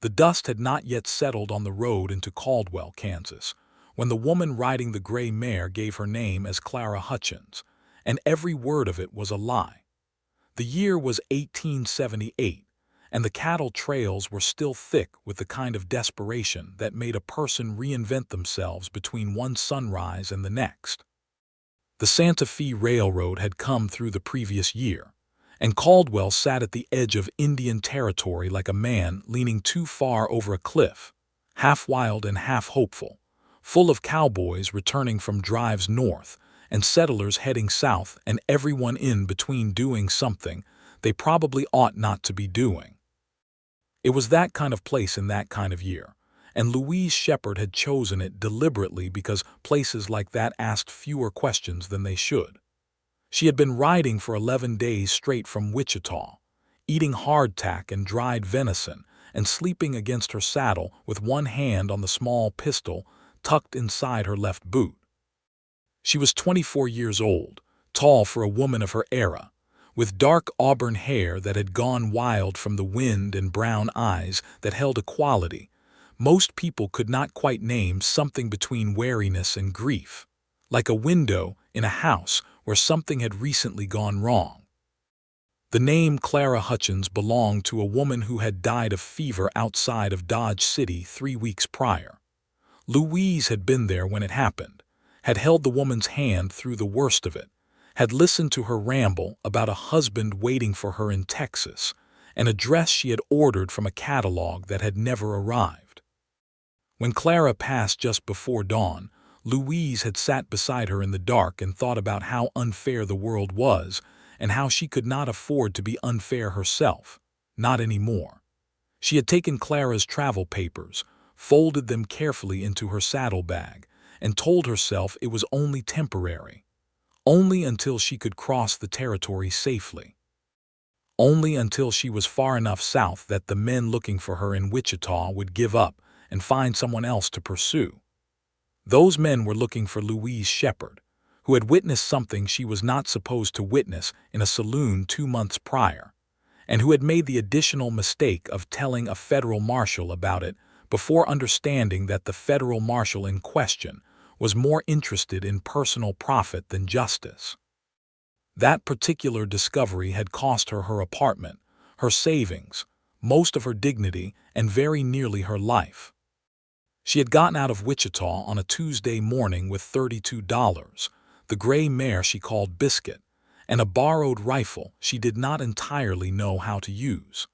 The dust had not yet settled on the road into Caldwell, Kansas, when the woman riding the gray mare gave her name as Clara Hutchins, and every word of it was a lie. The year was 1878, and the cattle trails were still thick with the kind of desperation that made a person reinvent themselves between one sunrise and the next. The Santa Fe Railroad had come through the previous year, and Caldwell sat at the edge of Indian territory like a man leaning too far over a cliff, half wild and half hopeful, full of cowboys returning from drives north and settlers heading south and everyone in between doing something they probably ought not to be doing. It was that kind of place in that kind of year, and Louise Shepard had chosen it deliberately because places like that asked fewer questions than they should. She had been riding for 11 days straight from Wichita, eating hardtack and dried venison and sleeping against her saddle with one hand on the small pistol tucked inside her left boot. She was 24 years old, tall for a woman of her era, with dark auburn hair that had gone wild from the wind and brown eyes that held a quality most people could not quite name, something between wariness and grief, like a window in a house where something had recently gone wrong. The name Clara Hutchins belonged to a woman who had died of fever outside of Dodge City 3 weeks prior. Louise had been there when it happened, had held the woman's hand through the worst of it, had listened to her ramble about a husband waiting for her in Texas, and a dress she had ordered from a catalog that had never arrived. When Clara passed just before dawn, Louise had sat beside her in the dark and thought about how unfair the world was and how she could not afford to be unfair herself, not anymore. She had taken Clara's travel papers, folded them carefully into her saddlebag, and told herself it was only temporary, only until she could cross the territory safely, only until she was far enough south that the men looking for her in Wichita would give up and find someone else to pursue. Those men were looking for Louise Shepard, who had witnessed something she was not supposed to witness in a saloon 2 months prior, and who had made the additional mistake of telling a federal marshal about it before understanding that the federal marshal in question was more interested in personal profit than justice. That particular discovery had cost her her apartment, her savings, most of her dignity, and very nearly her life. She had gotten out of Wichita on a Tuesday morning with $32, the gray mare she called Biscuit, and a borrowed rifle she did not entirely know how to use.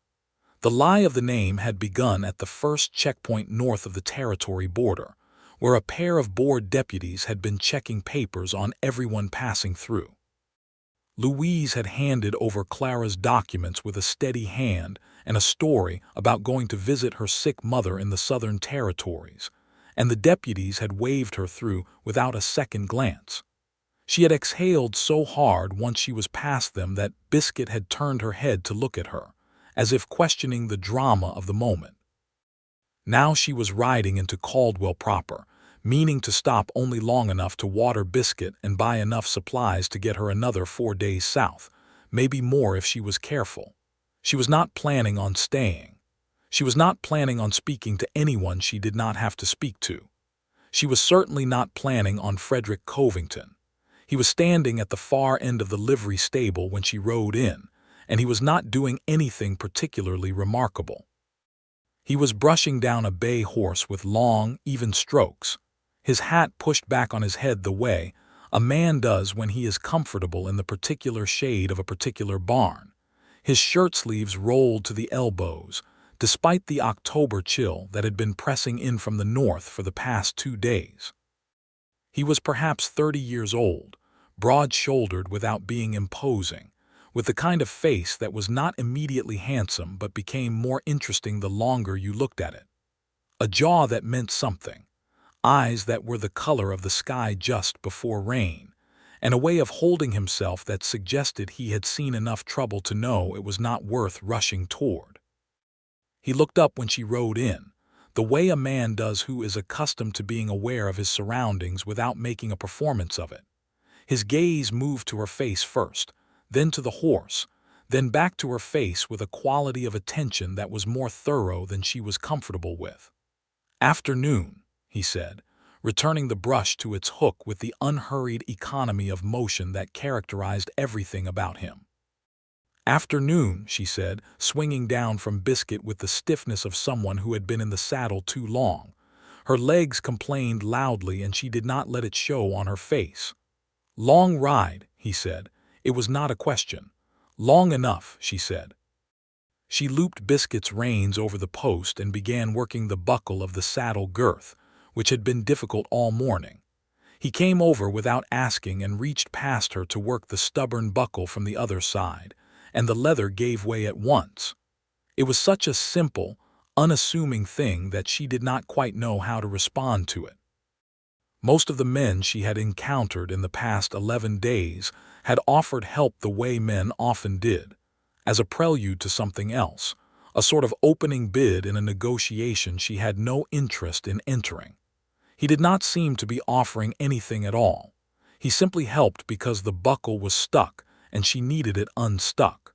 The lie of the name had begun at the first checkpoint north of the territory border, where a pair of board deputies had been checking papers on everyone passing through. Louise had handed over Clara's documents with a steady hand and a story about going to visit her sick mother in the Southern Territories, and the deputies had waved her through without a second glance. She had exhaled so hard once she was past them that Biscuit had turned her head to look at her, as if questioning the drama of the moment. Now she was riding into Caldwell proper, meaning to stop only long enough to water Biscuit and buy enough supplies to get her another 4 days south, maybe more if she was careful. She was not planning on staying. She was not planning on speaking to anyone she did not have to speak to. She was certainly not planning on Frederick Covington. He was standing at the far end of the livery stable when she rode in, and he was not doing anything particularly remarkable. He was brushing down a bay horse with long, even strokes, his hat pushed back on his head the way a man does when he is comfortable in the particular shade of a particular barn, his shirt sleeves rolled to the elbows, despite the October chill that had been pressing in from the north for the past 2 days. He was perhaps 30 years old, broad-shouldered without being imposing, with the kind of face that was not immediately handsome but became more interesting the longer you looked at it. A jaw that meant something, eyes that were the color of the sky just before rain, and a way of holding himself that suggested he had seen enough trouble to know it was not worth rushing toward. He looked up when she rode in, the way a man does who is accustomed to being aware of his surroundings without making a performance of it. His gaze moved to her face first, then to the horse, then back to her face with a quality of attention that was more thorough than she was comfortable with. "Afternoon," he said, returning the brush to its hook with the unhurried economy of motion that characterized everything about him. "Afternoon," she said, swinging down from Biscuit with the stiffness of someone who had been in the saddle too long. Her legs complained loudly and she did not let it show on her face. "Long ride," he said. It was not a question. "Long enough," she said. She looped Biscuit's reins over the post and began working the buckle of the saddle girth, which had been difficult all morning. He came over without asking and reached past her to work the stubborn buckle from the other side, and the leather gave way at once. It was such a simple, unassuming thing that she did not quite know how to respond to it. Most of the men she had encountered in the past 11 days had offered help the way men often did, as a prelude to something else, a sort of opening bid in a negotiation she had no interest in entering. He did not seem to be offering anything at all. He simply helped because the buckle was stuck and she needed it unstuck.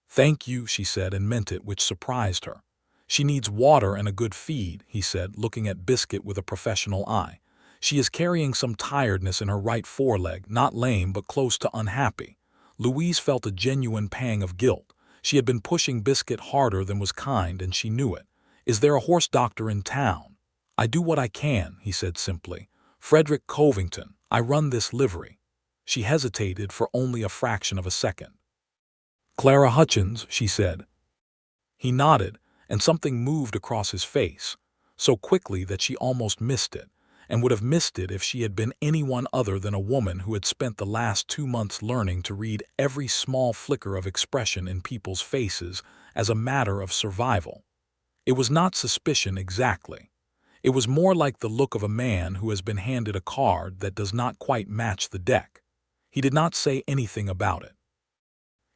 "Thank you," she said, and meant it, which surprised her. "She needs water and a good feed," he said, looking at Biscuit with a professional eye. "She is carrying some tiredness in her right foreleg, not lame but close to unhappy." Louise felt a genuine pang of guilt. She had been pushing Biscuit harder than was kind, and she knew it. "Is there a horse doctor in town?" "I do what I can," he said simply. "Frederick Covington. I run this livery." She hesitated for only a fraction of a second. "Clara Hutchins," she said. He nodded, and something moved across his face, so quickly that she almost missed it, and would have missed it if she had been anyone other than a woman who had spent the last 2 months learning to read every small flicker of expression in people's faces as a matter of survival. It was not suspicion exactly. It was more like the look of a man who has been handed a card that does not quite match the deck. He did not say anything about it.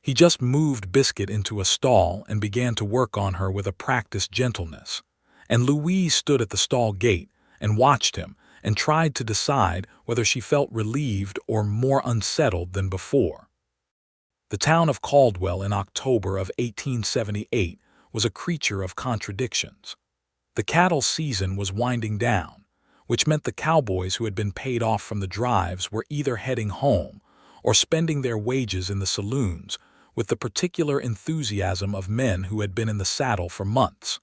He just moved Biscuit into a stall and began to work on her with a practiced gentleness, and Louise stood at the stall gate and watched him and tried to decide whether she felt relieved or more unsettled than before. The town of Caldwell in October of 1878 was a creature of contradictions. The cattle season was winding down, which meant the cowboys who had been paid off from the drives were either heading home or spending their wages in the saloons with the particular enthusiasm of men who had been in the saddle for months.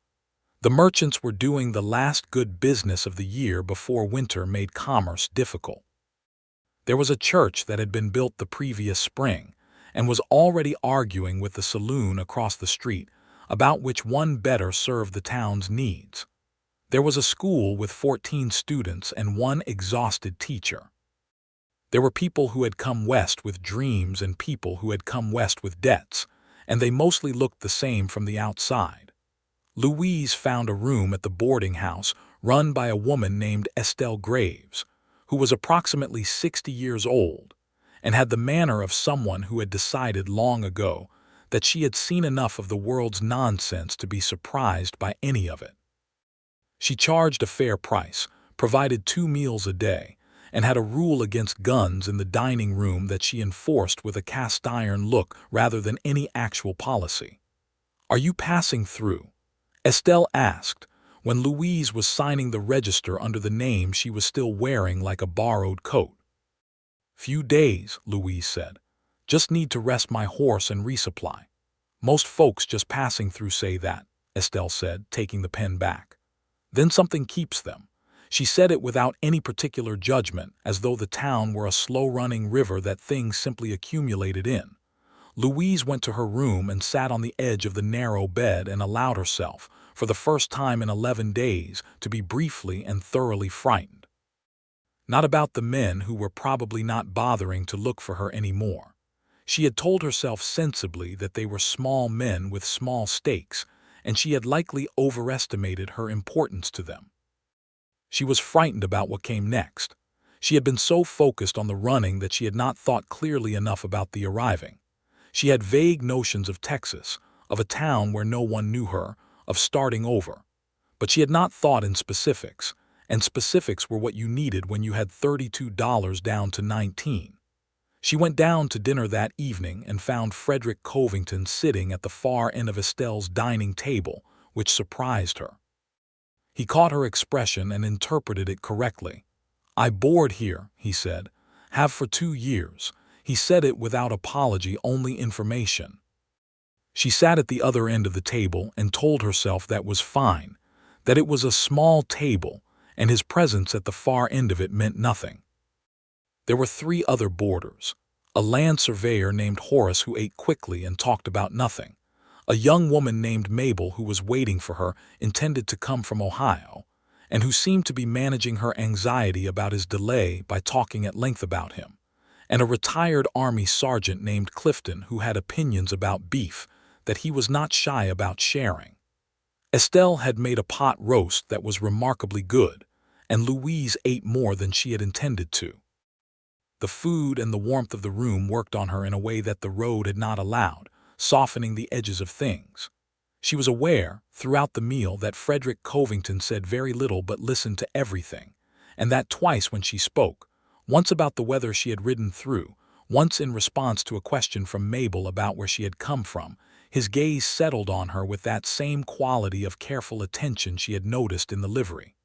The merchants were doing the last good business of the year before winter made commerce difficult. There was a church that had been built the previous spring and was already arguing with the saloon across the street about which one better served the town's needs. There was a school with 14 students and one exhausted teacher. There were people who had come west with dreams and people who had come west with debts, and they mostly looked the same from the outside. Louise found a room at the boarding house run by a woman named Estelle Graves, who was approximately 60 years old, and had the manner of someone who had decided long ago that she had seen enough of the world's nonsense to be surprised by any of it. She charged a fair price, provided 2 meals a day, and had a rule against guns in the dining room that she enforced with a cast-iron look rather than any actual policy. "Are you passing through?" Estelle asked, when Louise was signing the register under the name she was still wearing like a borrowed coat. "Few days," Louise said. "Just need to rest my horse and resupply." "Most folks just passing through say that," Estelle said, taking the pen back. "Then something keeps them." She said it without any particular judgment, as though the town were a slow-running river that things simply accumulated in. Louise went to her room and sat on the edge of the narrow bed and allowed herself, for the first time in 11 days, to be briefly and thoroughly frightened. Not about the men who were probably not bothering to look for her anymore. She had told herself sensibly that they were small men with small stakes, and she had likely overestimated her importance to them. She was frightened about what came next. She had been so focused on the running that she had not thought clearly enough about the arriving. She had vague notions of Texas, of a town where no one knew her, of starting over. But she had not thought in specifics, and specifics were what you needed when you had $32 down to 19. She went down to dinner that evening and found Frederick Covington sitting at the far end of Estelle's dining table, which surprised her. He caught her expression and interpreted it correctly. "I board here," he said. "Have for 2 years." He said it without apology, only information. She sat at the other end of the table and told herself that was fine, that it was a small table, and his presence at the far end of it meant nothing. There were 3 other boarders. A land surveyor named Horace who ate quickly and talked about nothing. A young woman named Mabel who was waiting for her, intended to come from Ohio, and who seemed to be managing her anxiety about his delay by talking at length about him. And a retired army sergeant named Clifton who had opinions about beef that he was not shy about sharing. Estelle had made a pot roast that was remarkably good, and Louise ate more than she had intended to. The food and the warmth of the room worked on her in a way that the road had not allowed, softening the edges of things. She was aware, throughout the meal, that Frederick Covington said very little but listened to everything, and that twice when she spoke, once about the weather she had ridden through, once in response to a question from Mabel about where she had come from, his gaze settled on her with that same quality of careful attention she had noticed in the livery.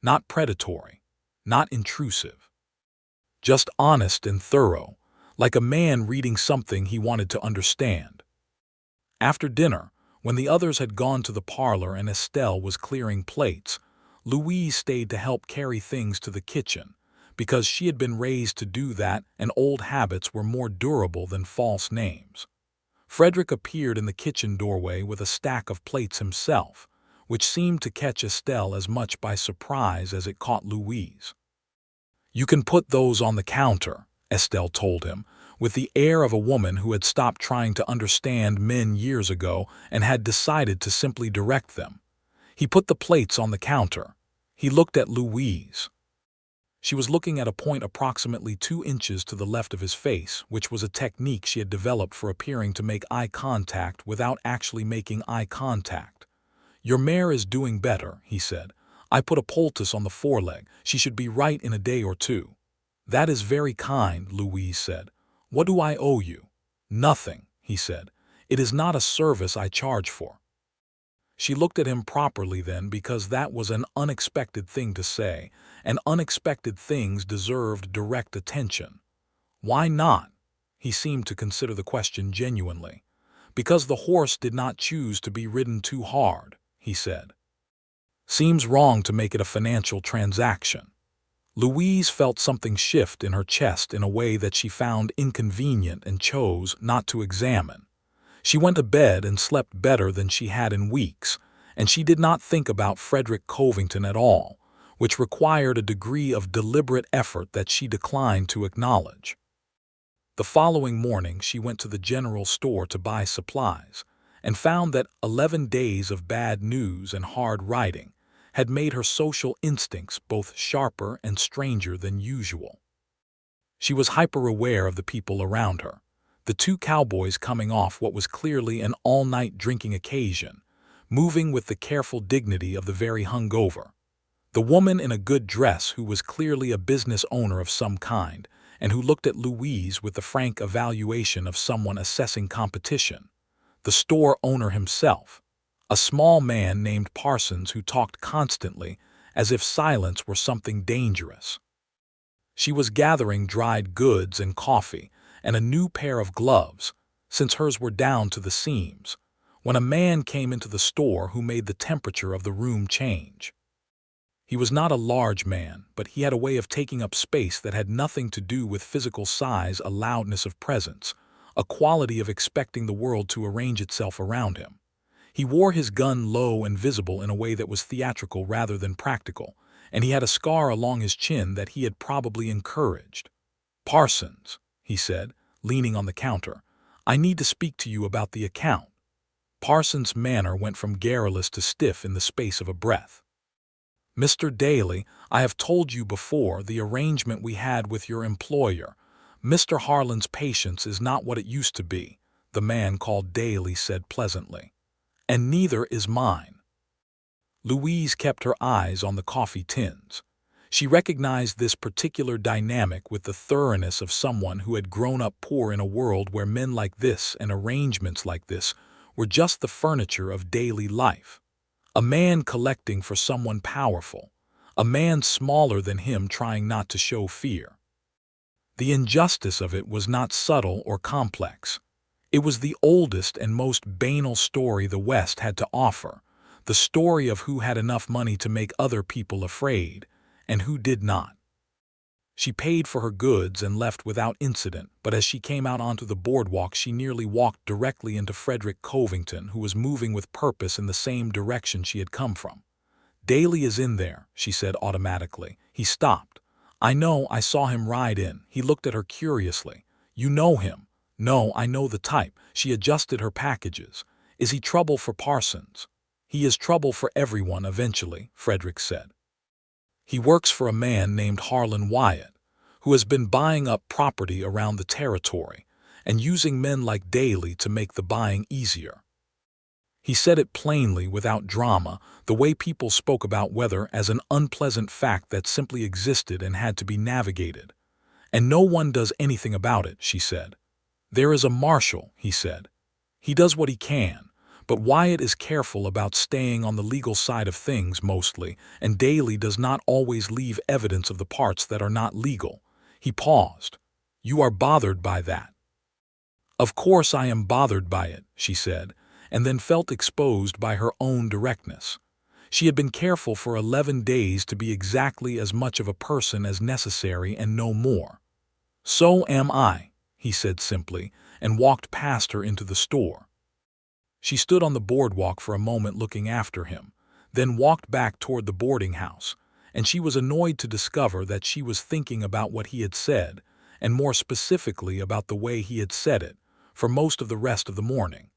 Not predatory, not intrusive. Just honest and thorough, like a man reading something he wanted to understand. After dinner, when the others had gone to the parlor and Estelle was clearing plates, Louise stayed to help carry things to the kitchen, because she had been raised to do that and old habits were more durable than false names. Frederick appeared in the kitchen doorway with a stack of plates himself, which seemed to catch Estelle as much by surprise as it caught Louise. "You can put those on the counter," Estelle told him, with the air of a woman who had stopped trying to understand men years ago and had decided to simply direct them. He put the plates on the counter. He looked at Louise. She was looking at a point approximately 2 inches to the left of his face, which was a technique she had developed for appearing to make eye contact without actually making eye contact. "Your mare is doing better," he said. "I put a poultice on the foreleg. She should be right in a day or 2. "That is very kind," Louise said. "What do I owe you?" "Nothing," he said. "It is not a service I charge for." She looked at him properly then, because that was an unexpected thing to say, and unexpected things deserved direct attention. "Why not?" He seemed to consider the question genuinely. "Because the horse did not choose to be ridden too hard," he said. "Seems wrong to make it a financial transaction." Louise felt something shift in her chest in a way that she found inconvenient and chose not to examine. She went to bed and slept better than she had in weeks, and she did not think about Frederick Covington at all, which required a degree of deliberate effort that she declined to acknowledge. The following morning she went to the general store to buy supplies, and found that 11 days of bad news and hard riding had made her social instincts both sharper and stranger than usual. She was hyper-aware of the people around her. The 2 cowboys coming off what was clearly an all-night drinking occasion, moving with the careful dignity of the very hungover. The woman in a good dress who was clearly a business owner of some kind, and who looked at Louise with the frank evaluation of someone assessing competition. The store owner himself, a small man named Parsons who talked constantly as if silence were something dangerous. She was gathering dried goods and coffee and a new pair of gloves, since hers were down to the seams, when a man came into the store who made the temperature of the room change. He was not a large man, but he had a way of taking up space that had nothing to do with physical size, a loudness of presence, a quality of expecting the world to arrange itself around him. He wore his gun low and visible in a way that was theatrical rather than practical, and he had a scar along his chin that he had probably encouraged. "Parsons," he said, leaning on the counter, "I need to speak to you about the account." Parsons' manner went from garrulous to stiff in the space of a breath. "Mr. Daly, I have told you before the arrangement we had with your employer. Mr. Harlan's patience is not what it used to be," the man called Daly said pleasantly. "And neither is mine." Louise kept her eyes on the coffee tins. She recognized this particular dynamic with the thoroughness of someone who had grown up poor in a world where men like this and arrangements like this were just the furniture of daily life. A man collecting for someone powerful, a man smaller than him trying not to show fear. The injustice of it was not subtle or complex. It was the oldest and most banal story the West had to offer, the story of who had enough money to make other people afraid, and who did not. She paid for her goods and left without incident, but as she came out onto the boardwalk she nearly walked directly into Frederick Covington, who was moving with purpose in the same direction she had come from. "Daly is in there," she said automatically. He stopped. "I know, I saw him ride in." He looked at her curiously. "You know him?" "No, I know the type." She adjusted her packages. "Is he trouble for Parsons?" "He is trouble for everyone eventually," Frederick said. "He works for a man named Harlan Wyatt, who has been buying up property around the territory and using men like Daly to make the buying easier." He said it plainly, without drama, the way people spoke about weather as an unpleasant fact that simply existed and had to be navigated. "And no one does anything about it," she said. "There is a marshal," he said. "He does what he can, but Wyatt is careful about staying on the legal side of things mostly, and Daly does not always leave evidence of the parts that are not legal." He paused. "You are bothered by that?" "Of course I am bothered by it," she said, and then felt exposed by her own directness. She had been careful for 11 days to be exactly as much of a person as necessary and no more. "So am I," he said simply, and walked past her into the store. She stood on the boardwalk for a moment looking after him, then walked back toward the boarding house, and she was annoyed to discover that she was thinking about what he had said, and more specifically about the way he had said it, for most of the rest of the morning.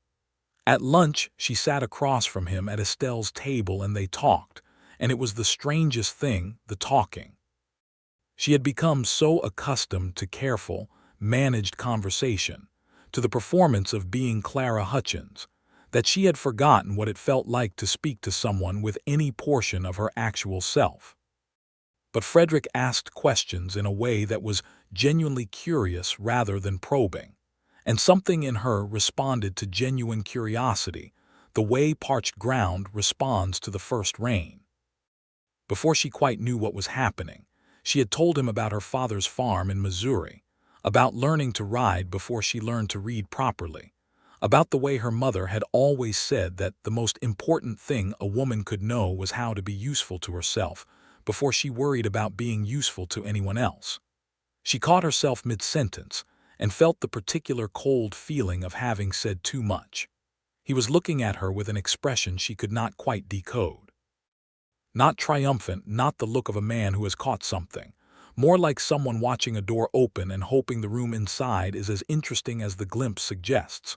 At lunch, she sat across from him at Estelle's table and they talked, and it was the strangest thing, the talking. She had become so accustomed to careful, managed conversation, to the performance of being Clara Hutchins, that she had forgotten what it felt like to speak to someone with any portion of her actual self. But Frederick asked questions in a way that was genuinely curious rather than probing, and something in her responded to genuine curiosity, the way parched ground responds to the first rain. Before she quite knew what was happening, she had told him about her father's farm in Missouri, about learning to ride before she learned to read properly, about the way her mother had always said that the most important thing a woman could know was how to be useful to herself before she worried about being useful to anyone else. She caught herself mid-sentence and felt the particular cold feeling of having said too much. He was looking at her with an expression she could not quite decode. Not triumphant, not the look of a man who has caught something, more like someone watching a door open and hoping the room inside is as interesting as the glimpse suggests.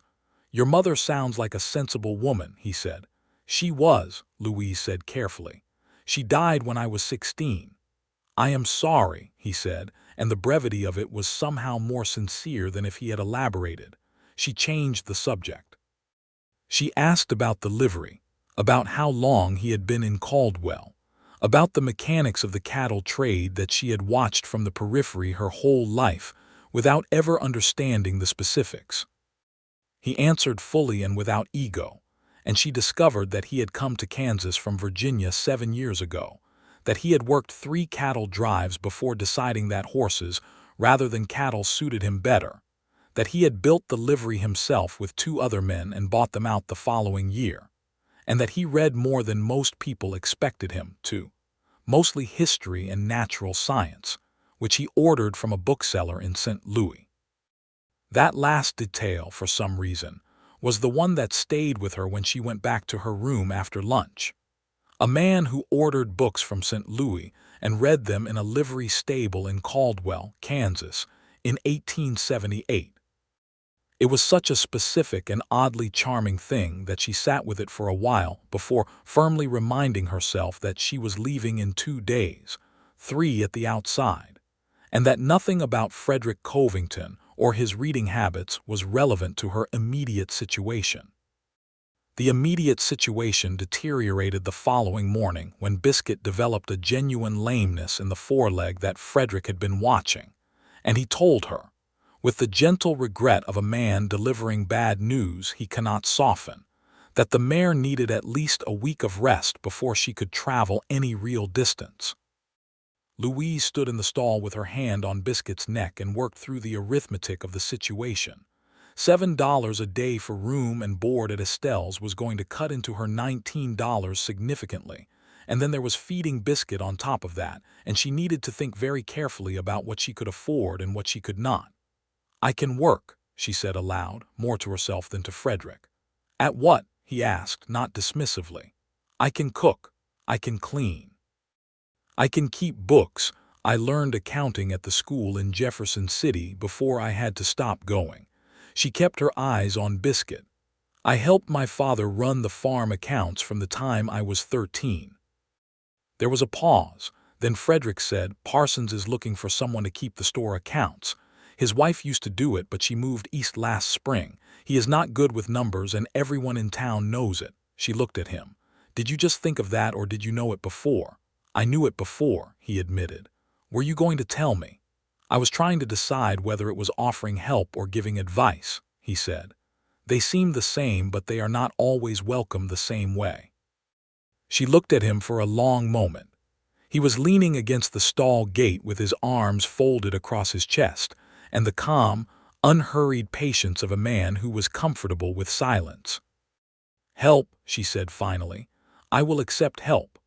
"Your mother sounds like a sensible woman," he said. "She was," Louise said carefully. "She died when I was 16. "I am sorry," he said, and the brevity of it was somehow more sincere than if he had elaborated. She changed the subject. She asked about the livery, about how long he had been in Caldwell, about the mechanics of the cattle trade that she had watched from the periphery her whole life without ever understanding the specifics. He answered fully and without ego, and she discovered that he had come to Kansas from Virginia 7 years ago, that he had worked 3 cattle drives before deciding that horses rather than cattle suited him better, that he had built the livery himself with 2 other men and bought them out the following year, and that he read more than most people expected him to, mostly history and natural science, which he ordered from a bookseller in St. Louis. That last detail, for some reason, was the one that stayed with her when she went back to her room after lunch. A man who ordered books from St. Louis and read them in a livery stable in Caldwell, Kansas, in 1878. It was such a specific and oddly charming thing that she sat with it for a while before firmly reminding herself that she was leaving in 2 days, 3 at the outside, and that nothing about Frederick Covington or his reading habits was relevant to her immediate situation. The immediate situation deteriorated the following morning when Biscuit developed a genuine lameness in the foreleg that Frederick had been watching, and he told her, with the gentle regret of a man delivering bad news he cannot soften, that the mare needed at least a week of rest before she could travel any real distance. Louise stood in the stall with her hand on Biscuit's neck and worked through the arithmetic of the situation. $7 a day for room and board at Estelle's was going to cut into her $19 significantly, and then there was feeding Biscuit on top of that, and she needed to think very carefully about what she could afford and what she could not. "I can work," she said aloud, more to herself than to Frederick. "At what?" he asked, not dismissively. "I can cook. I can clean. I can keep books. I learned accounting at the school in Jefferson City before I had to stop going." She kept her eyes on Biscuit. "I helped my father run the farm accounts from the time I was 13. There was a pause. Then Frederick said, "Parsons is looking for someone to keep the store accounts. His wife used to do it, but she moved east last spring. He is not good with numbers, and everyone in town knows it." She looked at him. "Did you just think of that, or did you know it before?" "I knew it before," he admitted. "Were you going to tell me?" "I was trying to decide whether it was offering help or giving advice," he said. "They seem the same, but they are not always welcomed the same way." She looked at him for a long moment. He was leaning against the stall gate with his arms folded across his chest, and the calm, unhurried patience of a man who was comfortable with silence. "Help," she said finally. "I will accept help."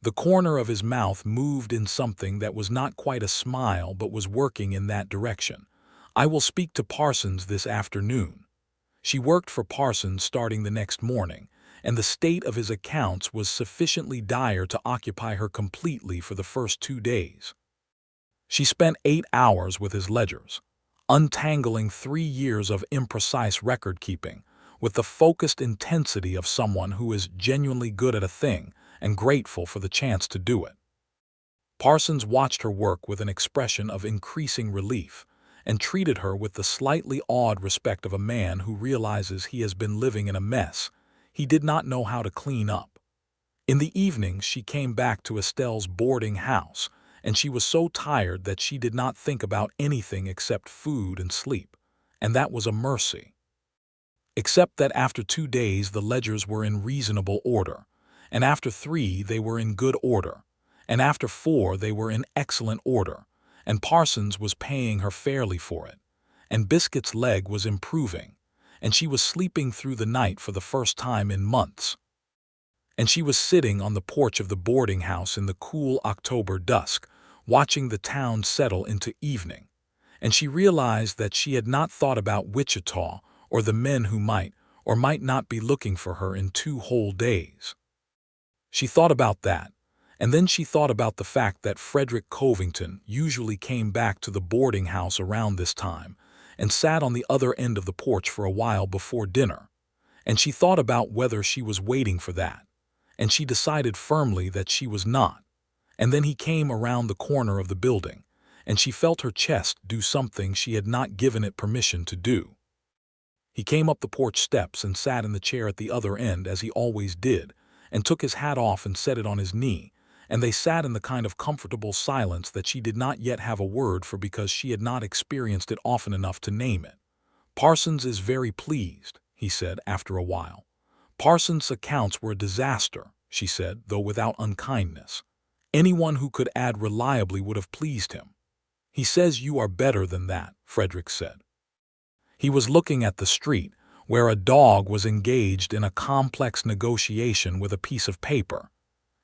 The corner of his mouth moved in something that was not quite a smile but was working in that direction. "I will speak to Parsons this afternoon." She worked for Parsons starting the next morning, and the state of his accounts was sufficiently dire to occupy her completely for the first 2 days. She spent 8 hours with his ledgers, untangling 3 years of imprecise record-keeping, with the focused intensity of someone who is genuinely good at a thing and grateful for the chance to do it. Parsons watched her work with an expression of increasing relief, and treated her with the slightly awed respect of a man who realizes he has been living in a mess he did not know how to clean up. In the evenings she came back to Estelle's boarding house, and she was so tired that she did not think about anything except food and sleep, and that was a mercy. Except that after 2 days the ledgers were in reasonable order, and after 3 they were in good order, and after 4 they were in excellent order, and Parsons was paying her fairly for it, and Biscuit's leg was improving, and she was sleeping through the night for the first time in months. And she was sitting on the porch of the boarding house in the cool October dusk, watching the town settle into evening, and she realized that she had not thought about Wichita or the men who might or might not be looking for her in 2 whole days. She thought about that, and then she thought about the fact that Frederick Covington usually came back to the boarding house around this time and sat on the other end of the porch for a while before dinner, and she thought about whether she was waiting for that, and she decided firmly that she was not. And then he came around the corner of the building, and she felt her chest do something she had not given it permission to do. He came up the porch steps and sat in the chair at the other end as he always did, and took his hat off and set it on his knee, and they sat in the kind of comfortable silence that she did not yet have a word for because she had not experienced it often enough to name it. "Parsons is very pleased," he said after a while. "Parsons' accounts were a disaster," she said, though without unkindness. "Anyone who could add reliably would have pleased him." "He says you are better than that," Frederick said. He was looking at the street, where a dog was engaged in a complex negotiation with a piece of paper.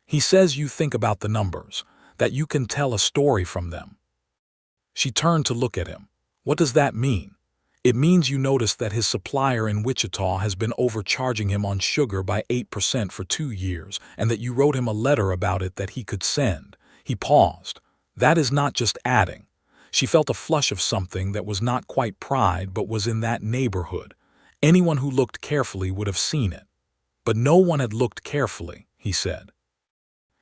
"He says you think about the numbers, that you can tell a story from them." She turned to look at him. "What does that mean?" "It means you noticed that his supplier in Wichita has been overcharging him on sugar by 8% for 2 years, and that you wrote him a letter about it that he could send." He paused. "That is not just adding." She felt a flush of something that was not quite pride but was in that neighborhood. Anyone who looked carefully would have seen it. But no one had looked carefully, he said.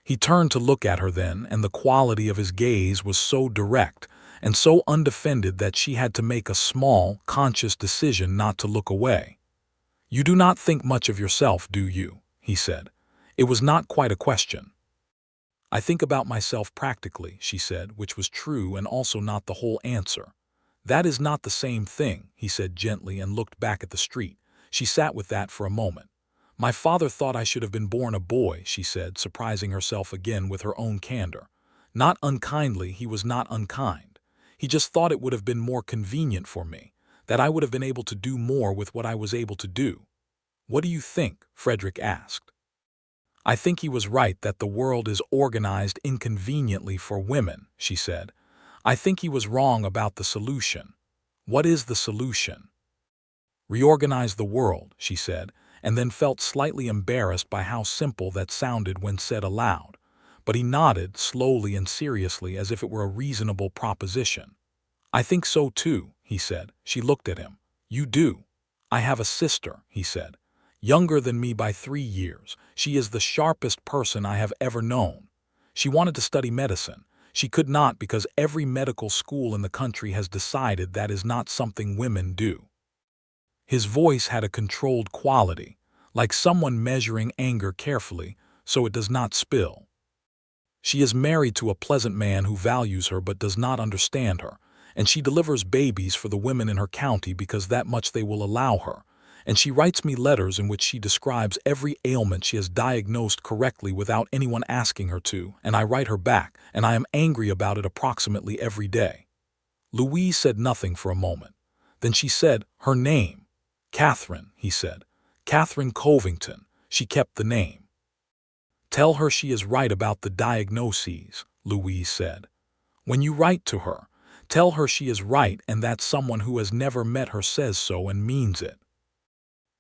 He turned to look at her then, and the quality of his gaze was so direct and so undefended that she had to make a small, conscious decision not to look away. "You do not think much of yourself, do you?" he said. It was not quite a question. "I think about myself practically," she said, which was true and also not the whole answer. "That is not the same thing," he said gently and looked back at the street. She sat with that for a moment. "My father thought I should have been born a boy," she said, surprising herself again with her own candor. "Not unkindly, he was not unkind. He just thought it would have been more convenient for me, that I would have been able to do more with what I was able to do." "What do you think?" Frederick asked. "I think he was right that the world is organized inconveniently for women," she said. "I think he was wrong about the solution." "What is the solution?" "Reorganize the world," she said, and then felt slightly embarrassed by how simple that sounded when said aloud. But he nodded, slowly and seriously, as if it were a reasonable proposition. "I think so too," he said. She looked at him. "You do?" "I have a sister," he said. "Younger than me by 3 years. She is the sharpest person I have ever known. She wanted to study medicine. She could not because every medical school in the country has decided that is not something women do." His voice had a controlled quality, like someone measuring anger carefully so it does not spill. "She is married to a pleasant man who values her but does not understand her, and she delivers babies for the women in her county because that much they will allow her. And she writes me letters in which she describes every ailment she has diagnosed correctly without anyone asking her to, and I write her back, and I am angry about it approximately every day." Louise said nothing for a moment. Then she said, "Her name." "Catherine," he said. "Catherine Covington." She kept the name. "Tell her she is right about the diagnoses," Louise said. "When you write to her, tell her she is right and that someone who has never met her says so and means it."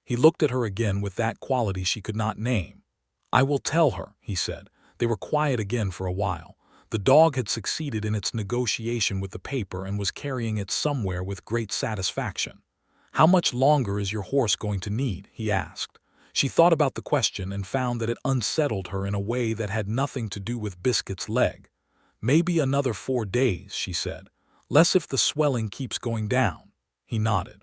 He looked at her again with that quality she could not name. "I will tell her," he said. They were quiet again for a while. The dog had succeeded in its negotiation with the paper and was carrying it somewhere with great satisfaction. "How much longer is your horse going to need?" he asked. She thought about the question and found that it unsettled her in a way that had nothing to do with Biscuit's leg. "Maybe another 4 days," she said. "Less if the swelling keeps going down." He nodded.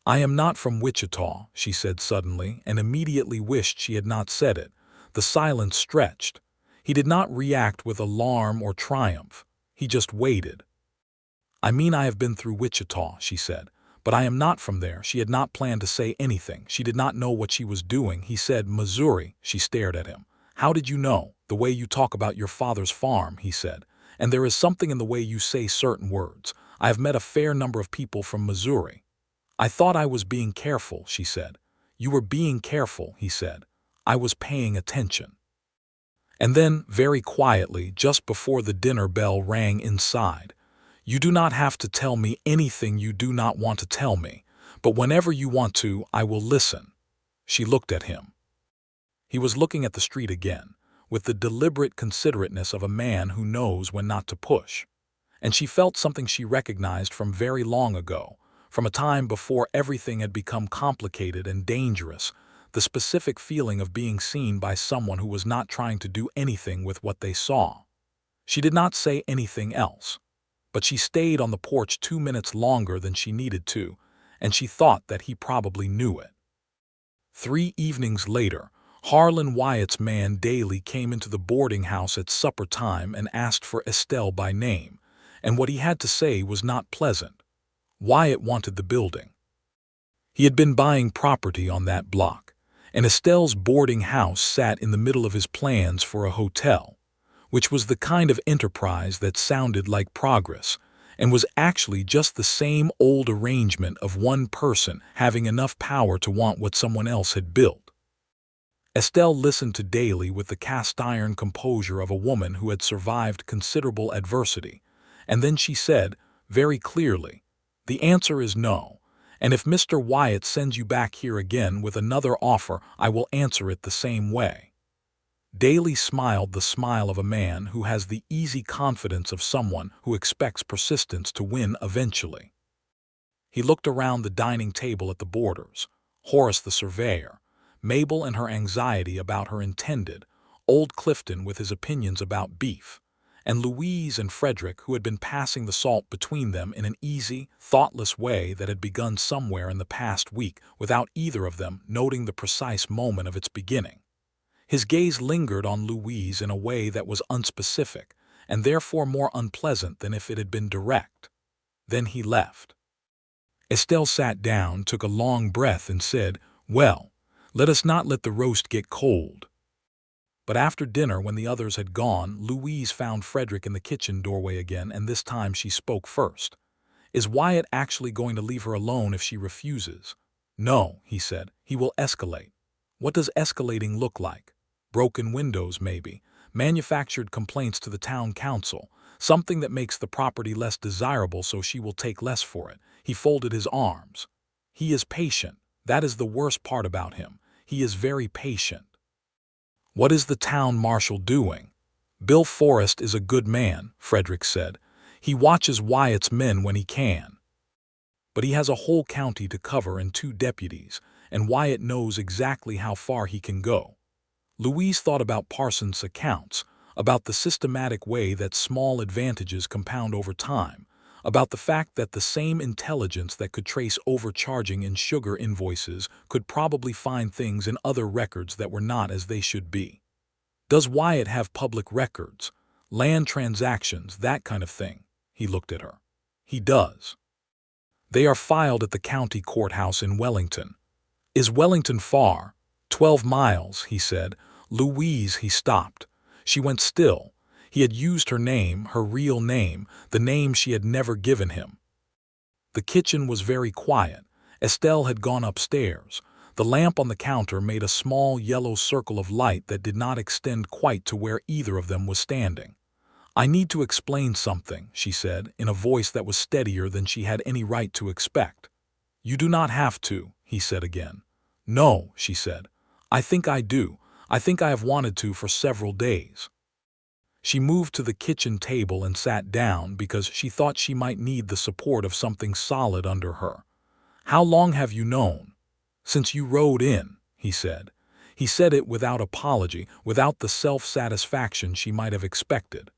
"I am not from Wichita," she said suddenly, and immediately wished she had not said it. The silence stretched. He did not react with alarm or triumph. He just waited. "I mean I have been through Wichita," she said. "But I am not from there." She had not planned to say anything. She did not know what she was doing. He said, "Missouri." She stared at him. "How did you know?" "The way you talk about your father's farm," he said. "And there is something in the way you say certain words. I have met a fair number of people from Missouri." "I thought I was being careful," she said. "You were being careful," he said. "I was paying attention." And then, very quietly, just before the dinner bell rang inside, "You do not have to tell me anything you do not want to tell me, but whenever you want to, I will listen." She looked at him. He was looking at the street again, with the deliberate considerateness of a man who knows when not to push. And she felt something she recognized from very long ago, from a time before everything had become complicated and dangerous, the specific feeling of being seen by someone who was not trying to do anything with what they saw. She did not say anything else, but she stayed on the porch 2 minutes longer than she needed to, and she thought that he probably knew it. 3 evenings later, Harlan Wyatt's man Daly came into the boarding house at supper time and asked for Estelle by name, and what he had to say was not pleasant. Wyatt wanted the building. He had been buying property on that block, and Estelle's boarding house sat in the middle of his plans for a hotel, which was the kind of enterprise that sounded like progress and was actually just the same old arrangement of one person having enough power to want what someone else had built. Estelle listened to Daly with the cast-iron composure of a woman who had survived considerable adversity, and then she said, very clearly, "The answer is no, and if Mr. Wyatt sends you back here again with another offer, I will answer it the same way." Daly smiled the smile of a man who has the easy confidence of someone who expects persistence to win eventually. He looked around the dining table at the boarders, Horace the surveyor, Mabel and her anxiety about her intended, old Clifton with his opinions about beef, and Louise and Frederick, who had been passing the salt between them in an easy, thoughtless way that had begun somewhere in the past week without either of them noting the precise moment of its beginning. His gaze lingered on Louise in a way that was unspecific, and therefore more unpleasant than if it had been direct. Then he left. Estelle sat down, took a long breath, and said, "Well, let us not let the roast get cold." But after dinner, when the others had gone, Louise found Frederick in the kitchen doorway again, and this time she spoke first. "Is Wyatt actually going to leave her alone if she refuses?" "No," he said. "He will escalate." "What does escalating look like?" "Broken windows, maybe. Manufactured complaints to the town council. Something that makes the property less desirable so she will take less for it." He folded his arms. "He is patient. That is the worst part about him. He is very patient." "What is the town marshal doing?" "Bill Forrest is a good man," Frederick said. "He watches Wyatt's men when he can. But he has a whole county to cover and 2 deputies, and Wyatt knows exactly how far he can go." Louise thought about Parsons' accounts, about the systematic way that small advantages compound over time, about the fact that the same intelligence that could trace overcharging in sugar invoices could probably find things in other records that were not as they should be. "Does Wyatt have public records? Land transactions, that kind of thing?" He looked at her. "He does. They are filed at the county courthouse in Wellington." "Is Wellington far?" 12 miles, he said. "Louise," he stopped. She went still. He had used her name, her real name, the name she had never given him. The kitchen was very quiet. Estelle had gone upstairs. The lamp on the counter made a small yellow circle of light that did not extend quite to where either of them was standing. "I need to explain something," she said, in a voice that was steadier than she had any right to expect. "You do not have to," he said again. "No," she said. "I think I do. I think I have wanted to for several days." She moved to the kitchen table and sat down because she thought she might need the support of something solid under her. "How long have you known?" "Since you rode in," he said. He said it without apology, without the self-satisfaction she might have expected.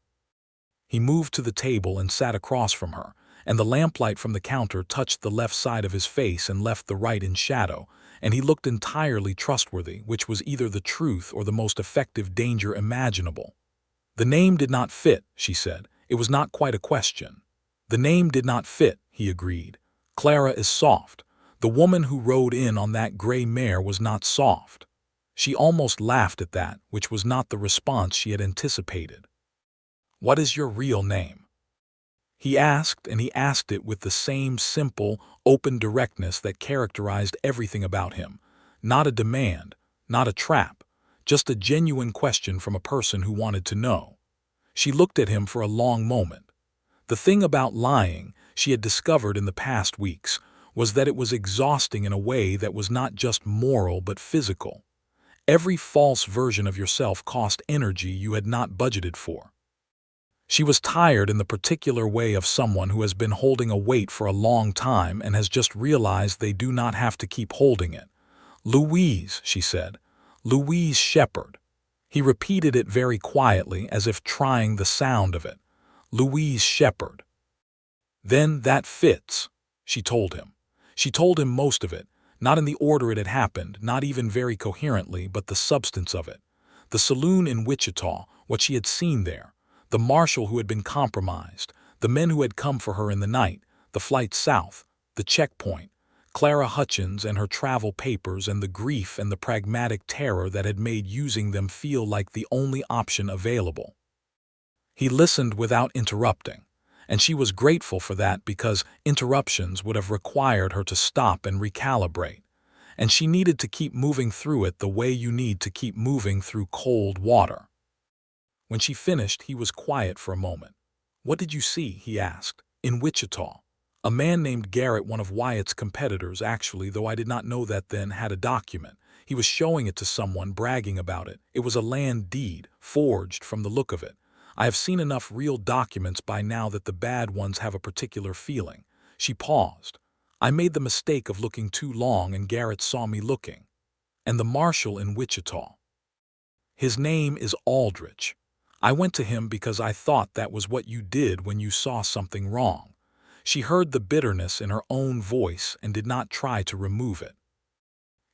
He moved to the table and sat across from her, and the lamplight from the counter touched the left side of his face and left the right in shadow, and he looked entirely trustworthy, which was either the truth or the most effective danger imaginable. "The name did not fit," she said. "It was not quite a question." "The name did not fit," he agreed. "Clara is soft. The woman who rode in on that gray mare was not soft." She almost laughed at that, which was not the response she had anticipated. "What is your real name?" he asked, and he asked it with the same simple, open directness that characterized everything about him. Not a demand, not a trap, just a genuine question from a person who wanted to know. She looked at him for a long moment. The thing about lying, she had discovered in the past weeks, was that it was exhausting in a way that was not just moral but physical. Every false version of yourself cost energy you had not budgeted for. She was tired in the particular way of someone who has been holding a weight for a long time and has just realized they do not have to keep holding it. "Louise," she said. "Louise Shepard." He repeated it very quietly, as if trying the sound of it. "Louise Shepard." "Then that fits," she told him. She told him most of it, not in the order it had happened, not even very coherently, but the substance of it. The saloon in Wichita, what she had seen there, the marshal who had been compromised, the men who had come for her in the night, the flight south, the checkpoint, Clara Hutchins and her travel papers, and the grief and the pragmatic terror that had made using them feel like the only option available. He listened without interrupting, and she was grateful for that because interruptions would have required her to stop and recalibrate, and she needed to keep moving through it the way you need to keep moving through cold water. When she finished, he was quiet for a moment. "What did you see?" he asked. "In Wichita. A man named Garrett, one of Wyatt's competitors, actually, though I did not know that then, had a document. He was showing it to someone, bragging about it. It was a land deed, forged from the look of it. I have seen enough real documents by now that the bad ones have a particular feeling." She paused. "I made the mistake of looking too long, and Garrett saw me looking." "And the marshal in Wichita?" "His name is Aldrich. I went to him because I thought that was what you did when you saw something wrong." She heard the bitterness in her own voice and did not try to remove it.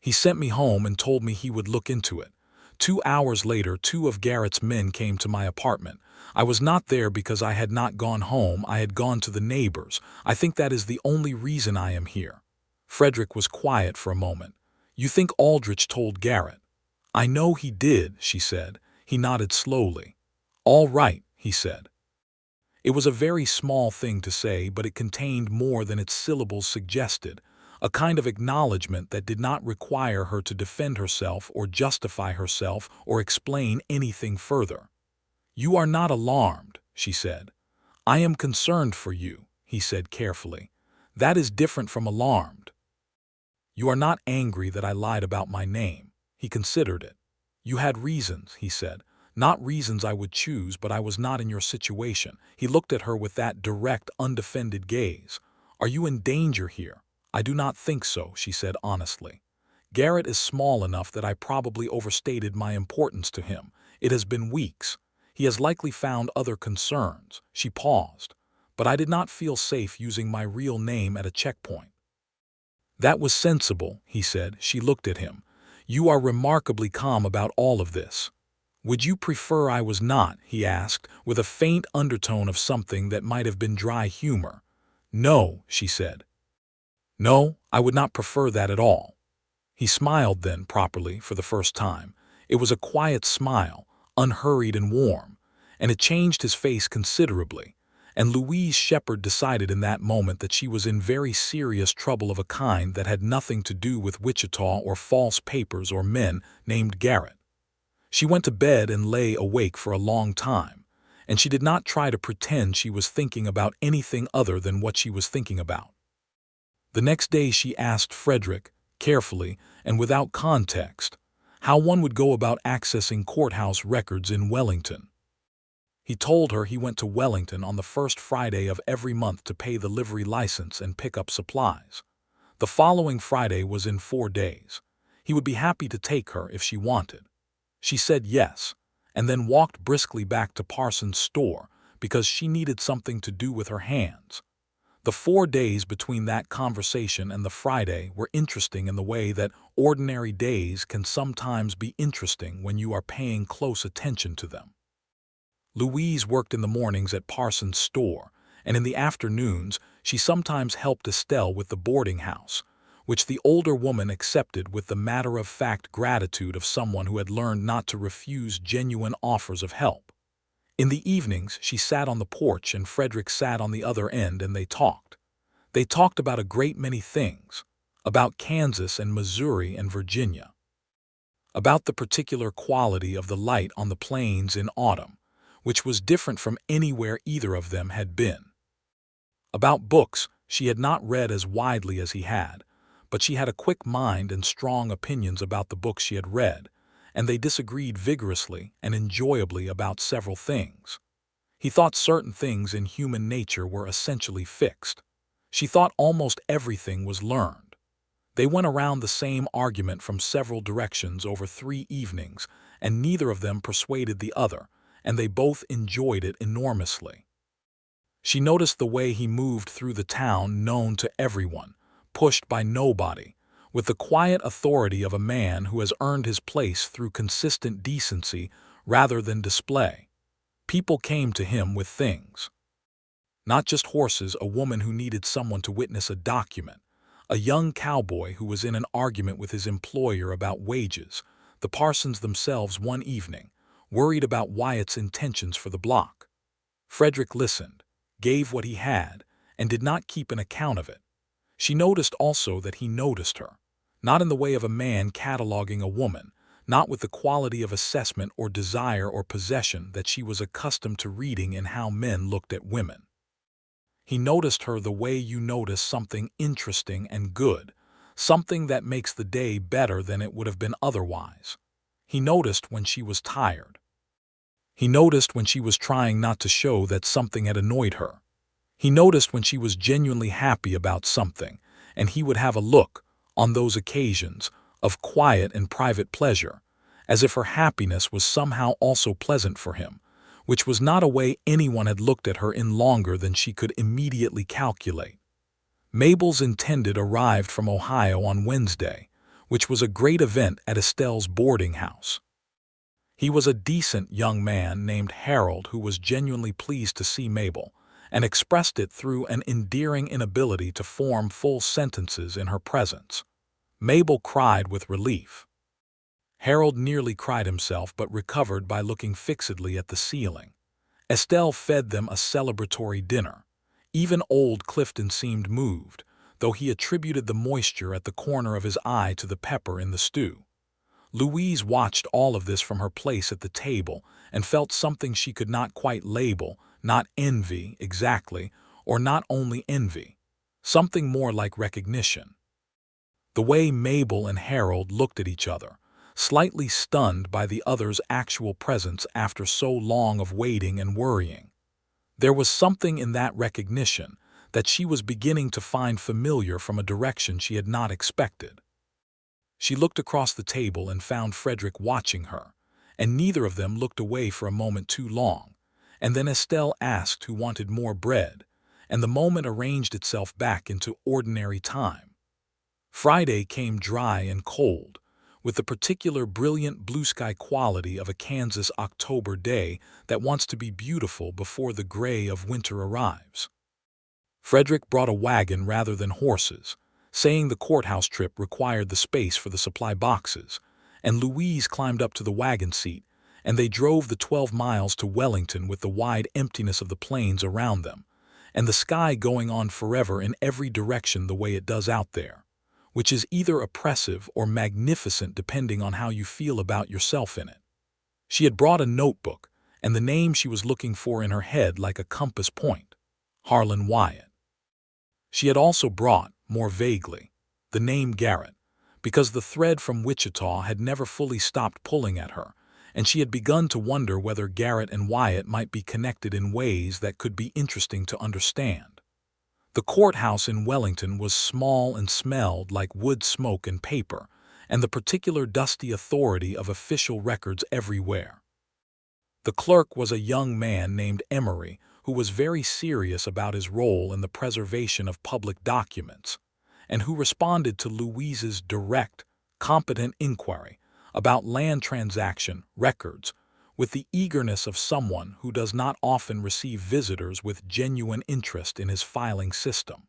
"He sent me home and told me he would look into it. 2 hours later, 2 of Garrett's men came to my apartment. I was not there because I had not gone home. I had gone to the neighbors. I think that is the only reason I am here." Frederick was quiet for a moment. "You think Aldrich told Garrett?" "I know he did," she said. He nodded slowly. "All right," he said. It was a very small thing to say, but it contained more than its syllables suggested, a kind of acknowledgment that did not require her to defend herself or justify herself or explain anything further. "You are not alarmed," she said. "I am concerned for you," he said carefully. "That is different from alarmed. You are not angry that I lied about my name." He considered it. "You had reasons," he said. "Not reasons I would choose, but I was not in your situation." He looked at her with that direct, undefended gaze. "Are you in danger here?" "I do not think so," she said honestly. "Garrett is small enough that I probably overstated my importance to him. It has been weeks. He has likely found other concerns." She paused. "But I did not feel safe using my real name at a checkpoint." "That was sensible," he said. She looked at him. "You are remarkably calm about all of this." "Would you prefer I was not?" he asked, with a faint undertone of something that might have been dry humor. "No," she said. "No, I would not prefer that at all." He smiled then, properly, for the first time. It was a quiet smile, unhurried and warm, and it changed his face considerably. And Louise Shepard decided in that moment that she was in very serious trouble of a kind that had nothing to do with Wichita or false papers or men named Garrett. She went to bed and lay awake for a long time, and she did not try to pretend she was thinking about anything other than what she was thinking about. The next day she asked Frederick, carefully and without context, how one would go about accessing courthouse records in Wellington. He told her he went to Wellington on the first Friday of every month to pay the livery license and pick up supplies. The following Friday was in 4 days. He would be happy to take her if she wanted. She said yes, and then walked briskly back to Parsons' store because she needed something to do with her hands. The 4 days between that conversation and the Friday were interesting in the way that ordinary days can sometimes be interesting when you are paying close attention to them. Louise worked in the mornings at Parsons' store, and in the afternoons she sometimes helped Estelle with the boarding house, which the older woman accepted with the matter-of-fact gratitude of someone who had learned not to refuse genuine offers of help. In the evenings she sat on the porch and Frederick sat on the other end and they talked. They talked about a great many things, about Kansas and Missouri and Virginia, about the particular quality of the light on the plains in autumn, which was different from anywhere either of them had been. About books she had not read as widely as he had, but she had a quick mind and strong opinions about the books she had read, and they disagreed vigorously and enjoyably about several things. He thought certain things in human nature were essentially fixed. She thought almost everything was learned. They went around the same argument from several directions over 3 evenings, and neither of them persuaded the other, and they both enjoyed it enormously. She noticed the way he moved through the town known to everyone, pushed by nobody, with the quiet authority of a man who has earned his place through consistent decency rather than display. People came to him with things. Not just horses, a woman who needed someone to witness a document, a young cowboy who was in an argument with his employer about wages, the Parsons themselves one evening, worried about Wyatt's intentions for the block. Frederick listened, gave what he had, and did not keep an account of it. She noticed also that he noticed her, not in the way of a man cataloging a woman, not with the quality of assessment or desire or possession that she was accustomed to reading in how men looked at women. He noticed her the way you notice something interesting and good, something that makes the day better than it would have been otherwise. He noticed when she was tired. He noticed when she was trying not to show that something had annoyed her. He noticed when she was genuinely happy about something, and he would have a look, on those occasions, of quiet and private pleasure, as if her happiness was somehow also pleasant for him, which was not a way anyone had looked at her in longer than she could immediately calculate. Mabel's intended arrived from Ohio on Wednesday, which was a great event at Estelle's boarding house. He was a decent young man named Harold who was genuinely pleased to see Mabel, and expressed it through an endearing inability to form full sentences in her presence. Mabel cried with relief. Harold nearly cried himself but recovered by looking fixedly at the ceiling. Estelle fed them a celebratory dinner. Even old Clifton seemed moved, though he attributed the moisture at the corner of his eye to the pepper in the stew. Louise watched all of this from her place at the table and felt something she could not quite label, not envy exactly, or not only envy, something more like recognition. The way Mabel and Harold looked at each other, slightly stunned by the other's actual presence after so long of waiting and worrying. There was something in that recognition that she was beginning to find familiar from a direction she had not expected. She looked across the table and found Frederick watching her, and neither of them looked away for a moment too long, and then Estelle asked who wanted more bread, and the moment arranged itself back into ordinary time. Friday came dry and cold, with the particular brilliant blue sky quality of a Kansas October day that wants to be beautiful before the gray of winter arrives. Frederick brought a wagon rather than horses, saying the courthouse trip required the space for the supply boxes, and Louise climbed up to the wagon seat, and they drove the 12 miles to Wellington with the wide emptiness of the plains around them, and the sky going on forever in every direction the way it does out there, which is either oppressive or magnificent depending on how you feel about yourself in it. She had brought a notebook, and the name she was looking for in her head like a compass point, Harlan Wyatt. She had also brought, more vaguely, the name Garrett, because the thread from Wichita had never fully stopped pulling at her, and she had begun to wonder whether Garrett and Wyatt might be connected in ways that could be interesting to understand. The courthouse in Wellington was small and smelled like wood smoke and paper, and the particular dusty authority of official records everywhere. The clerk was a young man named Emery, who was very serious about his role in the preservation of public documents, and who responded to Louise's direct, competent inquiry about land transaction records with the eagerness of someone who does not often receive visitors with genuine interest in his filing system.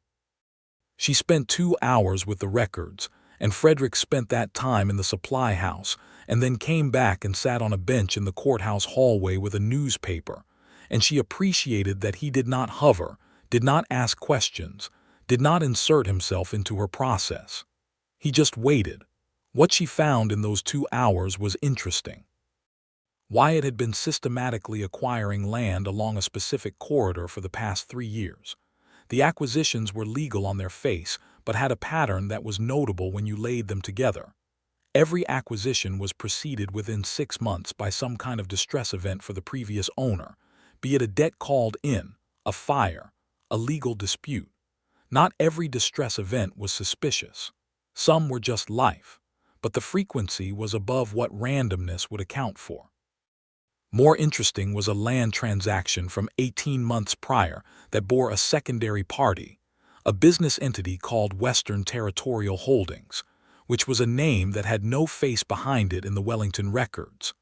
She spent 2 hours with the records, and Frederick spent that time in the supply house and then came back and sat on a bench in the courthouse hallway with a newspaper, and she appreciated that he did not hover, did not ask questions, did not insert himself into her process. He just waited. What she found in those 2 hours was interesting. Wyatt had been systematically acquiring land along a specific corridor for the past 3 years. The acquisitions were legal on their face, but had a pattern that was notable when you laid them together. Every acquisition was preceded within 6 months by some kind of distress event for the previous owner, be it a debt called in, a fire, a legal dispute. Not every distress event was suspicious. Some were just life, but the frequency was above what randomness would account for. More interesting was a land transaction from 18 months prior that bore a secondary party, a business entity called Western Territorial Holdings, which was a name that had no face behind it in the Wellington records.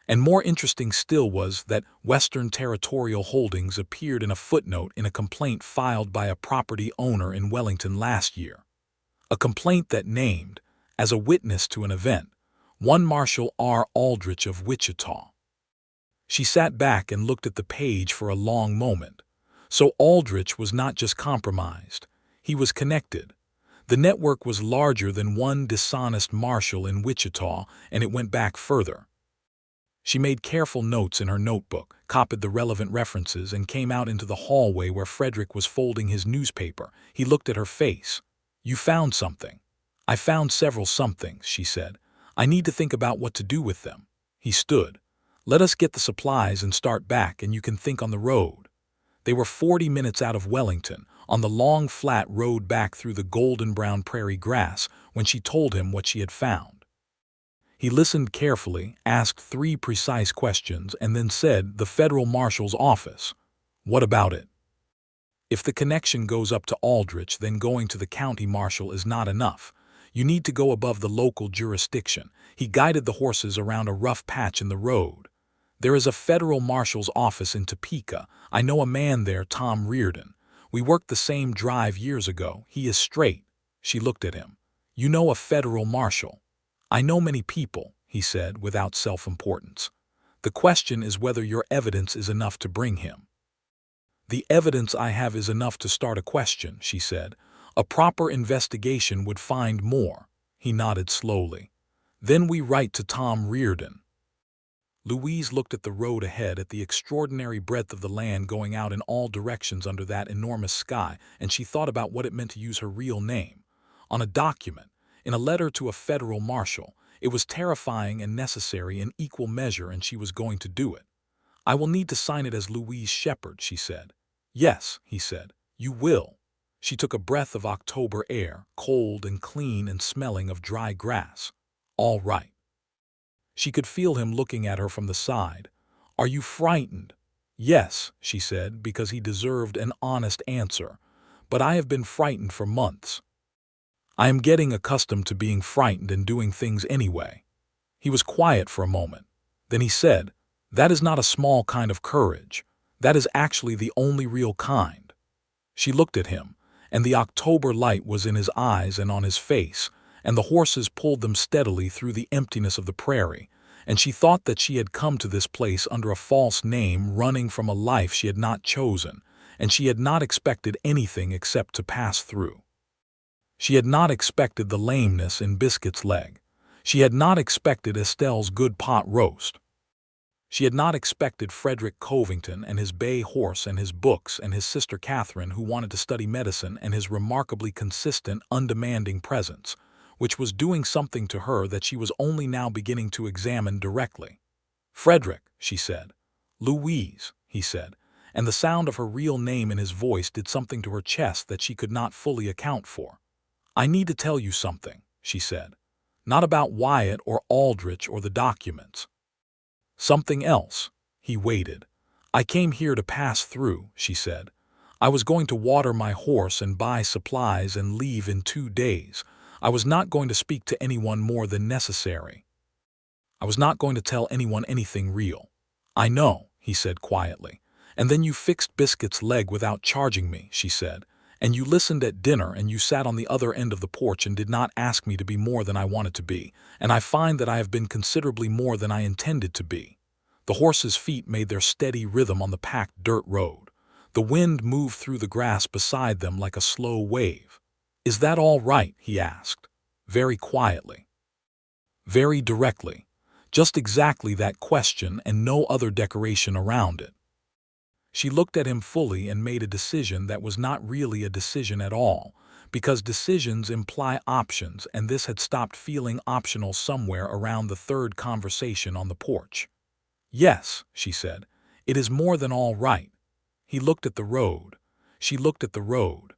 And more interesting still was that Western Territorial Holdings appeared in a footnote in a complaint filed by a property owner in Wellington last year. A complaint that named, as a witness to an event, one Marshal R. Aldrich of Wichita. She sat back and looked at the page for a long moment. So Aldrich was not just compromised, he was connected. The network was larger than one dishonest marshal in Wichita, and it went back further. She made careful notes in her notebook, copied the relevant references, and came out into the hallway where Frederick was folding his newspaper. He looked at her face. "You found something." "I found several somethings," she said. "I need to think about what to do with them." He stood. "Let us get the supplies and start back, and you can think on the road." They were 40 minutes out of Wellington, on the long flat road back through the golden-brown prairie grass, when she told him what she had found. He listened carefully, asked 3 precise questions, and then said, "The federal marshal's office. What about it?" If the connection goes up to Aldrich, then going to the county marshal is not enough. You need to go above the local jurisdiction. He guided the horses around a rough patch in the road. "There is a federal marshal's office in Topeka. I know a man there, Tom Reardon. We worked the same drive years ago. He is straight." She looked at him. "You know a federal marshal?" "I know many people," he said, without self-importance. "The question is whether your evidence is enough to bring him." "The evidence I have is enough to start a question," she said. "A proper investigation would find more." He nodded slowly. "Then we write to Tom Reardon." Louise looked at the road ahead, at the extraordinary breadth of the land going out in all directions under that enormous sky, and she thought about what it meant to use her real name. On a document, in a letter to a federal marshal, it was terrifying and necessary in equal measure, and she was going to do it. "I will need to sign it as Louise Shepard," she said. "Yes," he said, "you will." She took a breath of October air, cold and clean and smelling of dry grass. "All right." She could feel him looking at her from the side. "Are you frightened?" "Yes," she said, because he deserved an honest answer. "But I have been frightened for months. I am getting accustomed to being frightened and doing things anyway." He was quiet for a moment. Then he said, "That is not a small kind of courage. That is actually the only real kind." She looked at him, and the October light was in his eyes and on his face, and the horses pulled them steadily through the emptiness of the prairie, and she thought that she had come to this place under a false name, running from a life she had not chosen, and she had not expected anything except to pass through. She had not expected the lameness in Biscuit's leg. She had not expected Estelle's good pot roast. She had not expected Frederick Covington and his bay horse and his books and his sister Catherine, who wanted to study medicine, and his remarkably consistent, undemanding presence, which was doing something to her that she was only now beginning to examine directly. "Frederick," she said. "Louise," he said, and the sound of her real name in his voice did something to her chest that she could not fully account for. "I need to tell you something," she said. "Not about Wyatt or Aldrich or the documents. Something else." He waited. "I came here to pass through," she said. "I was going to water my horse and buy supplies and leave in 2 days. I was not going to speak to anyone more than necessary. I was not going to tell anyone anything real." "I know," he said quietly. "And then you fixed Biscuit's leg without charging me," she said. "And you listened at dinner, and you sat on the other end of the porch and did not ask me to be more than I wanted to be, and I find that I have been considerably more than I intended to be." The horses' feet made their steady rhythm on the packed dirt road. The wind moved through the grass beside them like a slow wave. "Is that all right?" he asked, very quietly, very directly. Just exactly that question and no other decoration around it. She looked at him fully and made a decision that was not really a decision at all, because decisions imply options, and this had stopped feeling optional somewhere around the third conversation on the porch. "Yes," she said, "it is more than all right." He looked at the road. She looked at the road.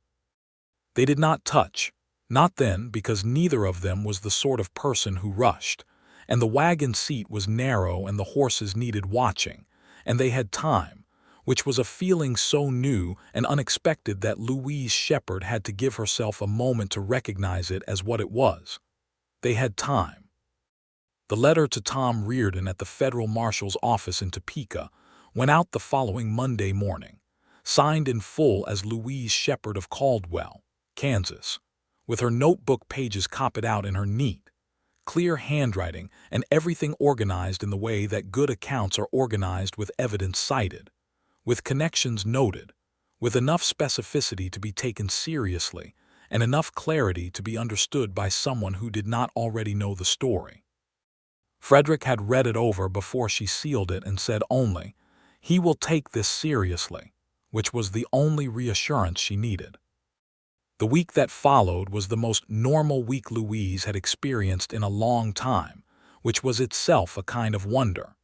They did not touch. Not then, because neither of them was the sort of person who rushed, and the wagon seat was narrow and the horses needed watching, and they had time, which was a feeling so new and unexpected that Louise Shepard had to give herself a moment to recognize it as what it was. They had time. The letter to Tom Reardon at the federal marshal's office in Topeka went out the following Monday morning, signed in full as Louise Shepard of Caldwell, Kansas, with her notebook pages copied out in her neat, clear handwriting, and everything organized in the way that good accounts are organized, with evidence cited, with connections noted, with enough specificity to be taken seriously, and enough clarity to be understood by someone who did not already know the story. Frederick had read it over before she sealed it and said only, "He will take this seriously," which was the only reassurance she needed. The week that followed was the most normal week Louise had experienced in a long time, which was itself a kind of wonder.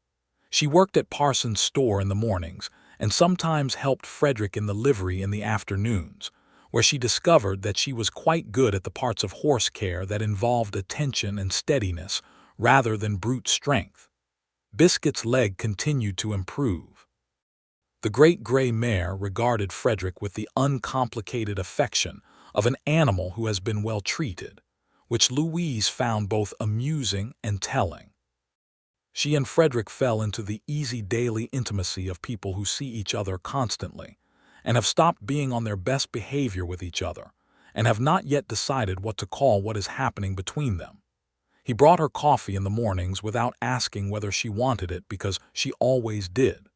She worked at Parsons' store in the mornings, and sometimes helped Frederick in the livery in the afternoons, where she discovered that she was quite good at the parts of horse care that involved attention and steadiness, rather than brute strength. Biscuit's leg continued to improve. The great gray mare regarded Frederick with the uncomplicated affection of an animal who has been well treated, which Louise found both amusing and telling. She and Frederick fell into the easy daily intimacy of people who see each other constantly, and have stopped being on their best behavior with each other, and have not yet decided what to call what is happening between them. He brought her coffee in the mornings without asking whether she wanted it because she always did.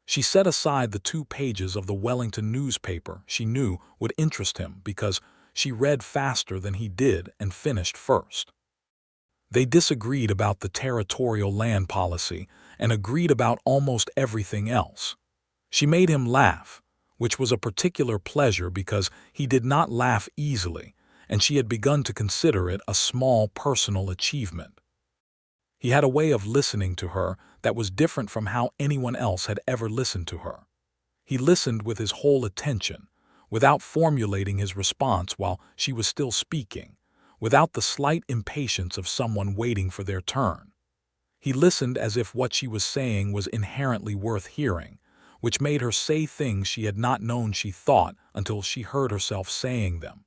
She set aside the 2 pages of the Wellington newspaper she knew would interest him because she read faster than he did and finished first. They disagreed about the territorial land policy and agreed about almost everything else. She made him laugh, which was a particular pleasure because he did not laugh easily, and she had begun to consider it a small personal achievement. He had a way of listening to her that was different from how anyone else had ever listened to her. He listened with his whole attention, without formulating his response while she was still speaking, without the slight impatience of someone waiting for their turn. He listened as if what she was saying was inherently worth hearing, which made her say things she had not known she thought until she heard herself saying them.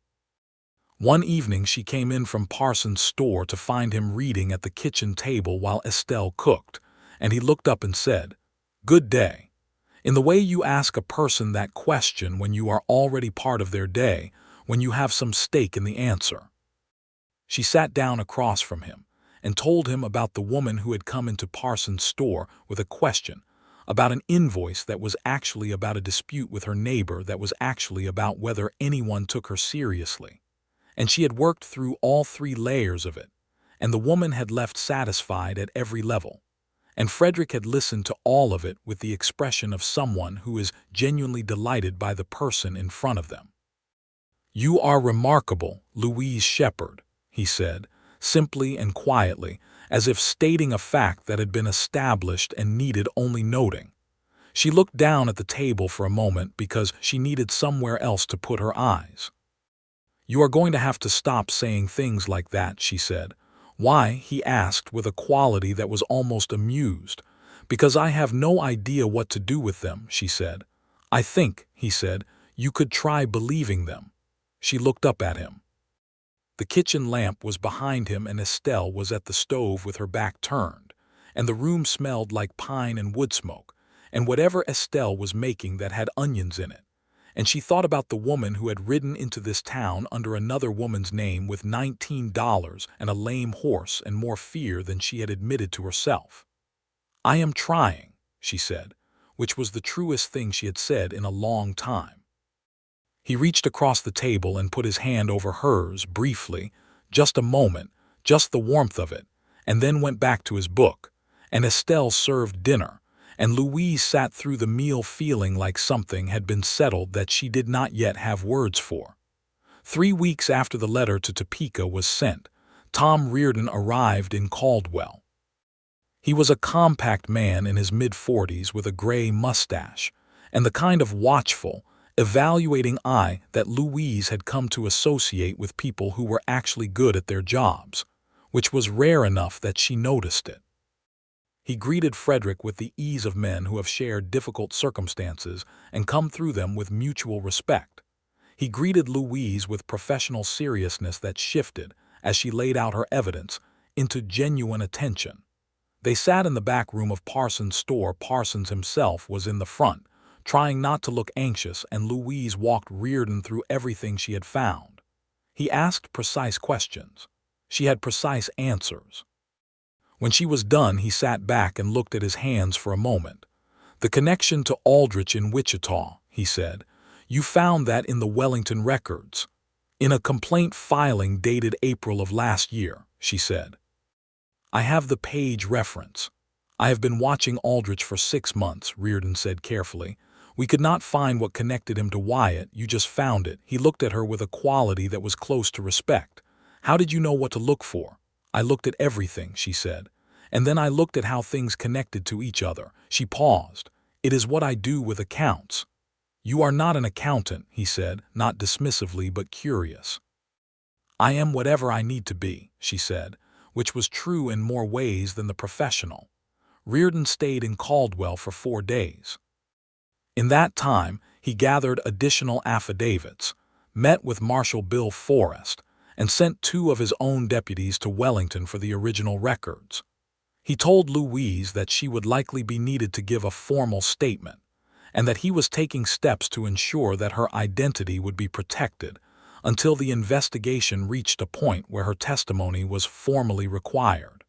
One evening she came in from Parsons' store to find him reading at the kitchen table while Estelle cooked, and he looked up and said, "Good day," in the way you ask a person that question when you are already part of their day, when you have some stake in the answer. She sat down across from him and told him about the woman who had come into Parsons' store with a question, about an invoice that was actually about a dispute with her neighbor that was actually about whether anyone took her seriously. And she had worked through all 3 layers of it, and the woman had left satisfied at every level. And Frederick had listened to all of it with the expression of someone who is genuinely delighted by the person in front of them. "You are remarkable, Louise Shepard," he said, simply and quietly, as if stating a fact that had been established and needed only noting. She looked down at the table for a moment because she needed somewhere else to put her eyes. "You are going to have to stop saying things like that," she said. "Why?" he asked with a quality that was almost amused. "Because I have no idea what to do with them," she said. "I think," he said, "you could try believing them." She looked up at him. The kitchen lamp was behind him and Estelle was at the stove with her back turned, and the room smelled like pine and wood smoke, and whatever Estelle was making that had onions in it. And she thought about the woman who had ridden into this town under another woman's name with $19 and a lame horse and more fear than she had admitted to herself. "I am trying," she said, which was the truest thing she had said in a long time. He reached across the table and put his hand over hers briefly, just a moment, just the warmth of it, and then went back to his book, and Estelle served dinner, and Louise sat through the meal feeling like something had been settled that she did not yet have words for. 3 weeks after the letter to Topeka was sent, Tom Reardon arrived in Caldwell. He was a compact man in his mid-40s with a gray mustache, and the kind of watchful, evaluating eye that Louise had come to associate with people who were actually good at their jobs, which was rare enough that she noticed it. He greeted Frederick with the ease of men who have shared difficult circumstances and come through them with mutual respect. He greeted Louise with professional seriousness that shifted, as she laid out her evidence, into genuine attention. They sat in the back room of Parsons' store. Parsons himself was in the front, trying not to look anxious, and Louise walked Reardon through everything she had found. He asked precise questions. She had precise answers. When she was done, he sat back and looked at his hands for a moment. "The connection to Aldrich in Wichita," he said. "You found that in the Wellington records." "In a complaint filing dated April of last year," she said. "I have the page reference." "I have been watching Aldrich for 6 months," Reardon said carefully. "We could not find what connected him to Wyatt. You just found it." He looked at her with a quality that was close to respect. "How did you know what to look for?" "I looked at everything," she said. "And then I looked at how things connected to each other." She paused. "It is what I do with accounts." "You are not an accountant," he said, not dismissively but curious. "I am whatever I need to be," she said, which was true in more ways than the professional. Reardon stayed in Caldwell for 4 days. In that time, he gathered additional affidavits, met with Marshal Bill Forrest, and sent 2 of his own deputies to Wellington for the original records. He told Louise that she would likely be needed to give a formal statement, and that he was taking steps to ensure that her identity would be protected until the investigation reached a point where her testimony was formally required.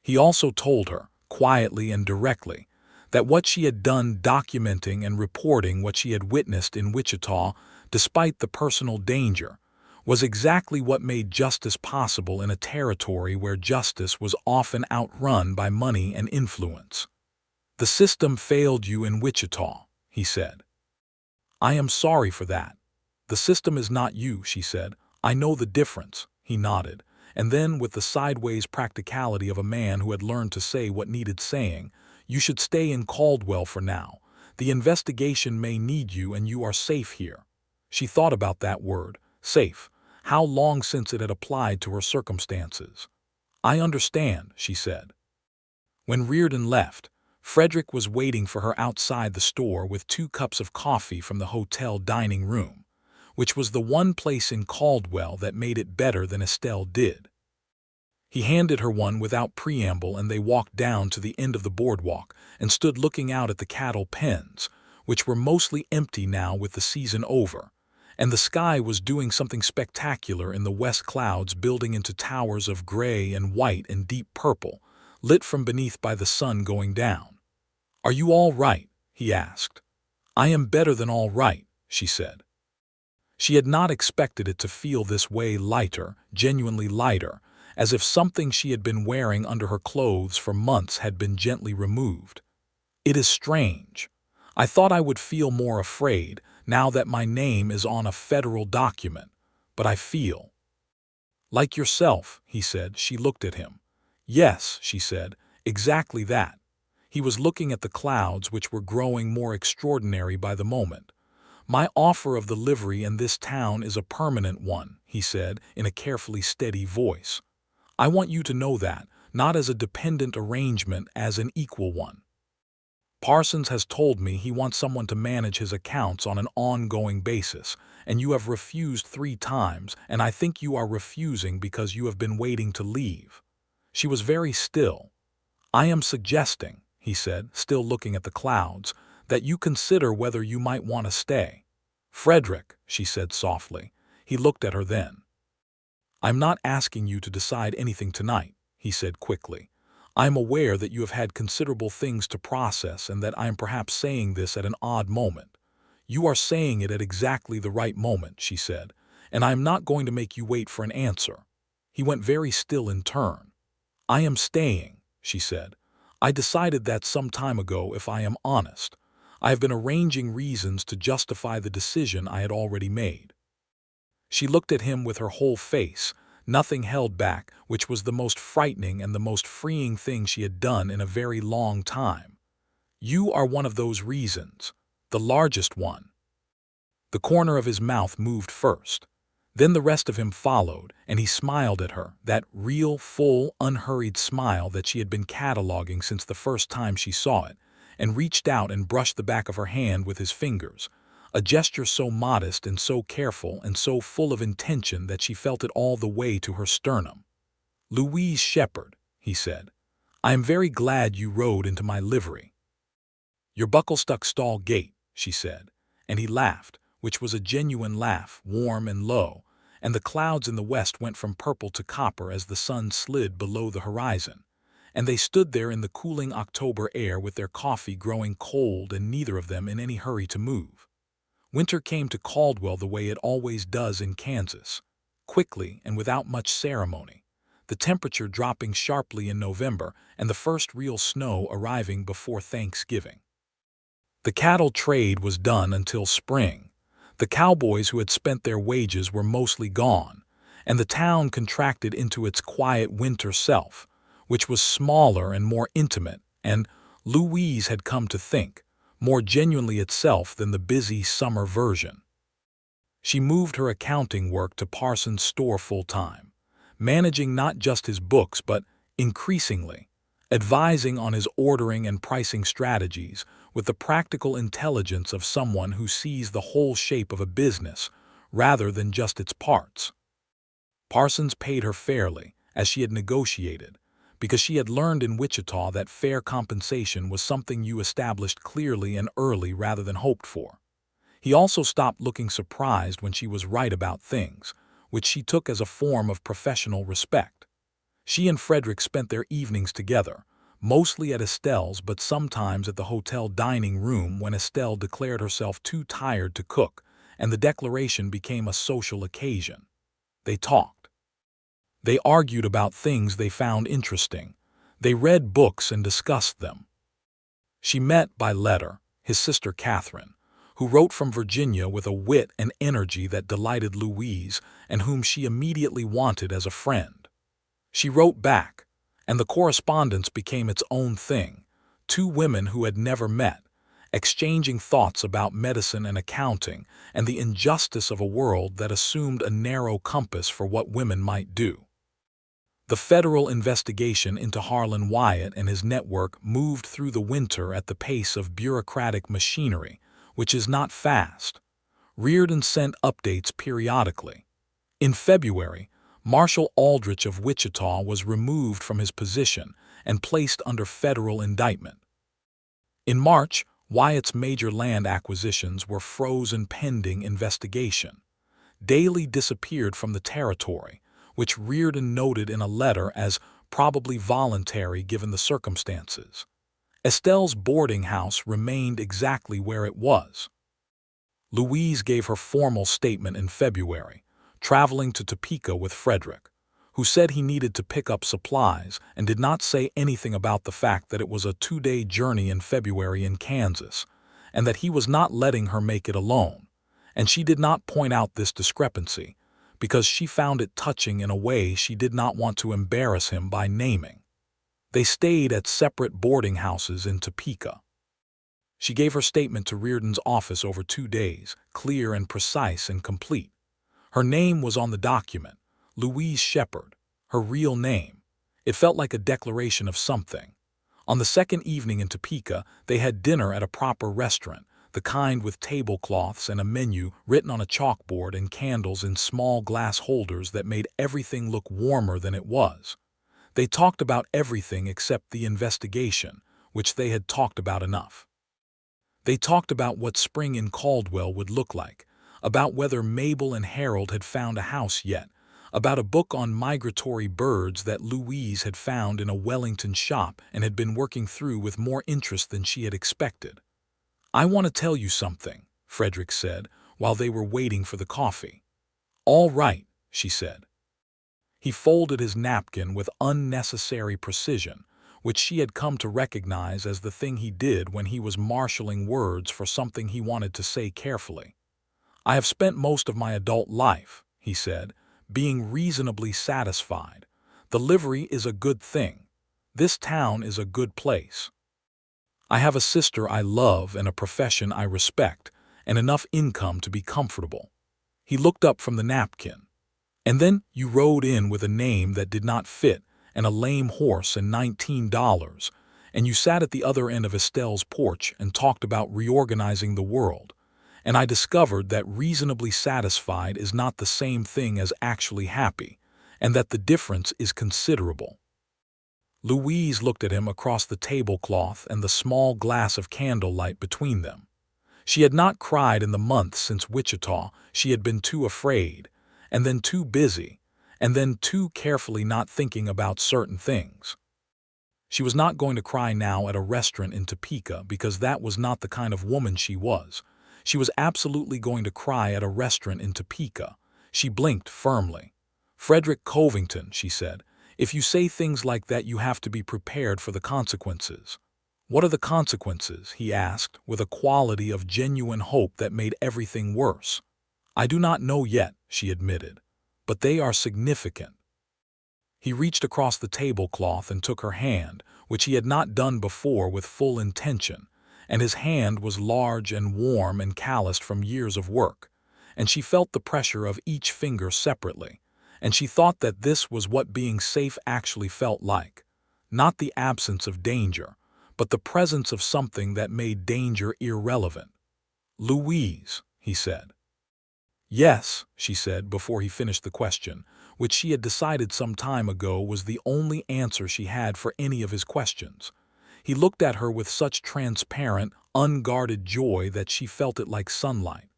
He also told her, quietly and directly, that what she had done documenting and reporting what she had witnessed in Wichita, despite the personal danger, was exactly what made justice possible in a territory where justice was often outrun by money and influence. "The system failed you in Wichita," he said. "I am sorry for that." "The system is not you," she said. "I know the difference." He nodded, and then, with the sideways practicality of a man who had learned to say what needed saying, "You should stay in Caldwell for now. The investigation may need you and you are safe here." She thought about that word, safe, how long since it had applied to her circumstances. "I understand," she said. When Reardon left, Frederick was waiting for her outside the store with 2 cups of coffee from the hotel dining room, which was the one place in Caldwell that made it better than Estelle did. He handed her one without preamble, and they walked down to the end of the boardwalk and stood looking out at the cattle pens, which were mostly empty now with the season over, and the sky was doing something spectacular in the west, clouds building into towers of gray and white and deep purple, lit from beneath by the sun going down. "Are you all right?" he asked. "I am better than all right," she said. She had not expected it to feel this way, lighter, genuinely lighter, as if something she had been wearing under her clothes for months had been gently removed. "It is strange. I thought I would feel more afraid now that my name is on a federal document, but I feel like yourself," he said. She looked at him. "Yes," she said, "exactly that." He was looking at the clouds, which were growing more extraordinary by the moment. "My offer of the livery in this town is a permanent one," he said in a carefully steady voice. "I want you to know that, not as a dependent arrangement, as an equal one. Parsons has told me he wants someone to manage his accounts on an ongoing basis, and you have refused 3 times, and I think you are refusing because you have been waiting to leave." She was very still. "I am suggesting," he said, still looking at the clouds, "that you consider whether you might want to stay." "Frederick," she said softly. He looked at her then. "I'm not asking you to decide anything tonight," he said quickly. "I am aware that you have had considerable things to process and that I am perhaps saying this at an odd moment." "You are saying it at exactly the right moment," she said, "and I am not going to make you wait for an answer." He went very still in turn. "I am staying," she said. "I decided that some time ago, if I am honest. I have been arranging reasons to justify the decision I had already made." She looked at him with her whole face, nothing held back, which was the most frightening and the most freeing thing she had done in a very long time. "You are one of those reasons, the largest one." The corner of his mouth moved first. Then the rest of him followed, and he smiled at her, that real, full, unhurried smile that she had been cataloging since the first time she saw it, and reached out and brushed the back of her hand with his fingers, a gesture so modest and so careful and so full of intention that she felt it all the way to her sternum. "Louise Shepard," he said, "I am very glad you rode into my livery." "Your buckle-stuck stall gait," she said, and he laughed, which was a genuine laugh, warm and low, and the clouds in the west went from purple to copper as the sun slid below the horizon, and they stood there in the cooling October air with their coffee growing cold and neither of them in any hurry to move. Winter came to Caldwell the way it always does in Kansas, quickly and without much ceremony, the temperature dropping sharply in November and the first real snow arriving before Thanksgiving. The cattle trade was done until spring. The cowboys who had spent their wages were mostly gone, and the town contracted into its quiet winter self, which was smaller and more intimate and, Louise had come to think, more genuinely itself than the busy summer version. She moved her accounting work to Parsons' store full-time, managing not just his books but, increasingly, advising on his ordering and pricing strategies with the practical intelligence of someone who sees the whole shape of a business rather than just its parts. Parsons paid her fairly, as she had negotiated, because she had learned in Wichita that fair compensation was something you established clearly and early rather than hoped for. He also stopped looking surprised when she was right about things, which she took as a form of professional respect. She and Frederick spent their evenings together, mostly at Estelle's but sometimes at the hotel dining room when Estelle declared herself too tired to cook, and the declaration became a social occasion. They talked. They argued about things they found interesting. They read books and discussed them. She met, by letter, his sister Catherine, who wrote from Virginia with a wit and energy that delighted Louise and whom she immediately wanted as a friend. She wrote back, and the correspondence became its own thing, two women who had never met, exchanging thoughts about medicine and accounting and the injustice of a world that assumed a narrow compass for what women might do. The federal investigation into Harlan Wyatt and his network moved through the winter at the pace of bureaucratic machinery, which is not fast. Reardon sent updates periodically. In February, Marshal Aldrich of Wichita was removed from his position and placed under federal indictment. In March, Wyatt's major land acquisitions were frozen pending investigation. Daly disappeared from the territory, which Reardon noted in a letter as probably voluntary given the circumstances. Estelle's boarding house remained exactly where it was. Louise gave her formal statement in February, traveling to Topeka with Frederick, who said he needed to pick up supplies and did not say anything about the fact that it was a 2-day journey in February in Kansas, and that he was not letting her make it alone, and she did not point out this discrepancy, because she found it touching in a way she did not want to embarrass him by naming. They stayed at separate boarding houses in Topeka. She gave her statement to Reardon's office over 2 days, clear and precise and complete. Her name was on the document, Louise Shepard, her real name. It felt like a declaration of something. On the second evening in Topeka, they had dinner at a proper restaurant, the kind with tablecloths and a menu written on a chalkboard and candles in small glass holders that made everything look warmer than it was. They talked about everything except the investigation, which they had talked about enough. They talked about what spring in Caldwell would look like, about whether Mabel and Harold had found a house yet, about a book on migratory birds that Louise had found in a Wellington shop and had been working through with more interest than she had expected. "I want to tell you something," Frederick said, while they were waiting for the coffee. "All right," she said. He folded his napkin with unnecessary precision, which she had come to recognize as the thing he did when he was marshaling words for something he wanted to say carefully. "I have spent most of my adult life," he said, "being reasonably satisfied. The livery is a good thing. This town is a good place. I have a sister I love and a profession I respect, and enough income to be comfortable." He looked up from the napkin. "And then you rode in with a name that did not fit, and a lame horse and $19, and you sat at the other end of Estelle's porch and talked about reorganizing the world, and I discovered that reasonably satisfied is not the same thing as actually happy, and that the difference is considerable." Louise looked at him across the tablecloth and the small glass of candlelight between them. She had not cried in the months since Wichita. She had been too afraid, and then too busy, and then too carefully not thinking about certain things. She was not going to cry now at a restaurant in Topeka because that was not the kind of woman she was. She was absolutely going to cry at a restaurant in Topeka. She blinked firmly. "Frederick Covington," she said, "if you say things like that you have to be prepared for the consequences." "What are the consequences?" he asked, with a quality of genuine hope that made everything worse. "I do not know yet," she admitted, "but they are significant." He reached across the tablecloth and took her hand, which he had not done before with full intention, and his hand was large and warm and calloused from years of work, and she felt the pressure of each finger separately, and she thought that this was what being safe actually felt like. Not the absence of danger, but the presence of something that made danger irrelevant. "Louise," he said. "Yes," she said before he finished the question, which she had decided some time ago was the only answer she had for any of his questions. He looked at her with such transparent, unguarded joy that she felt it like sunlight.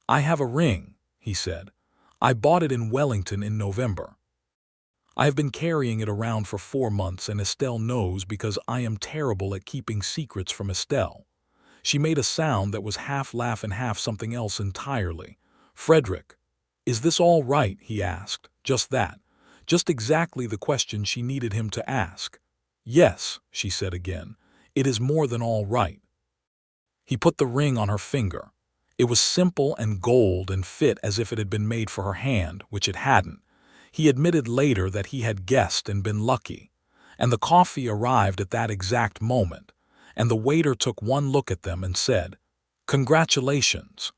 "I have a ring," he said. "I bought it in Wellington in November. I have been carrying it around for 4 months, and Estelle knows because I am terrible at keeping secrets from Estelle." She made a sound that was half laugh and half something else entirely. "Frederick, is this all right?" he asked. Just that. Just exactly the question she needed him to ask. "Yes," she said again. "It is more than all right." He put the ring on her finger. It was simple and gold and fit as if it had been made for her hand, which it hadn't. He admitted later that he had guessed and been lucky. And the coffee arrived at that exact moment, and the waiter took one look at them and said, "Congratulations,"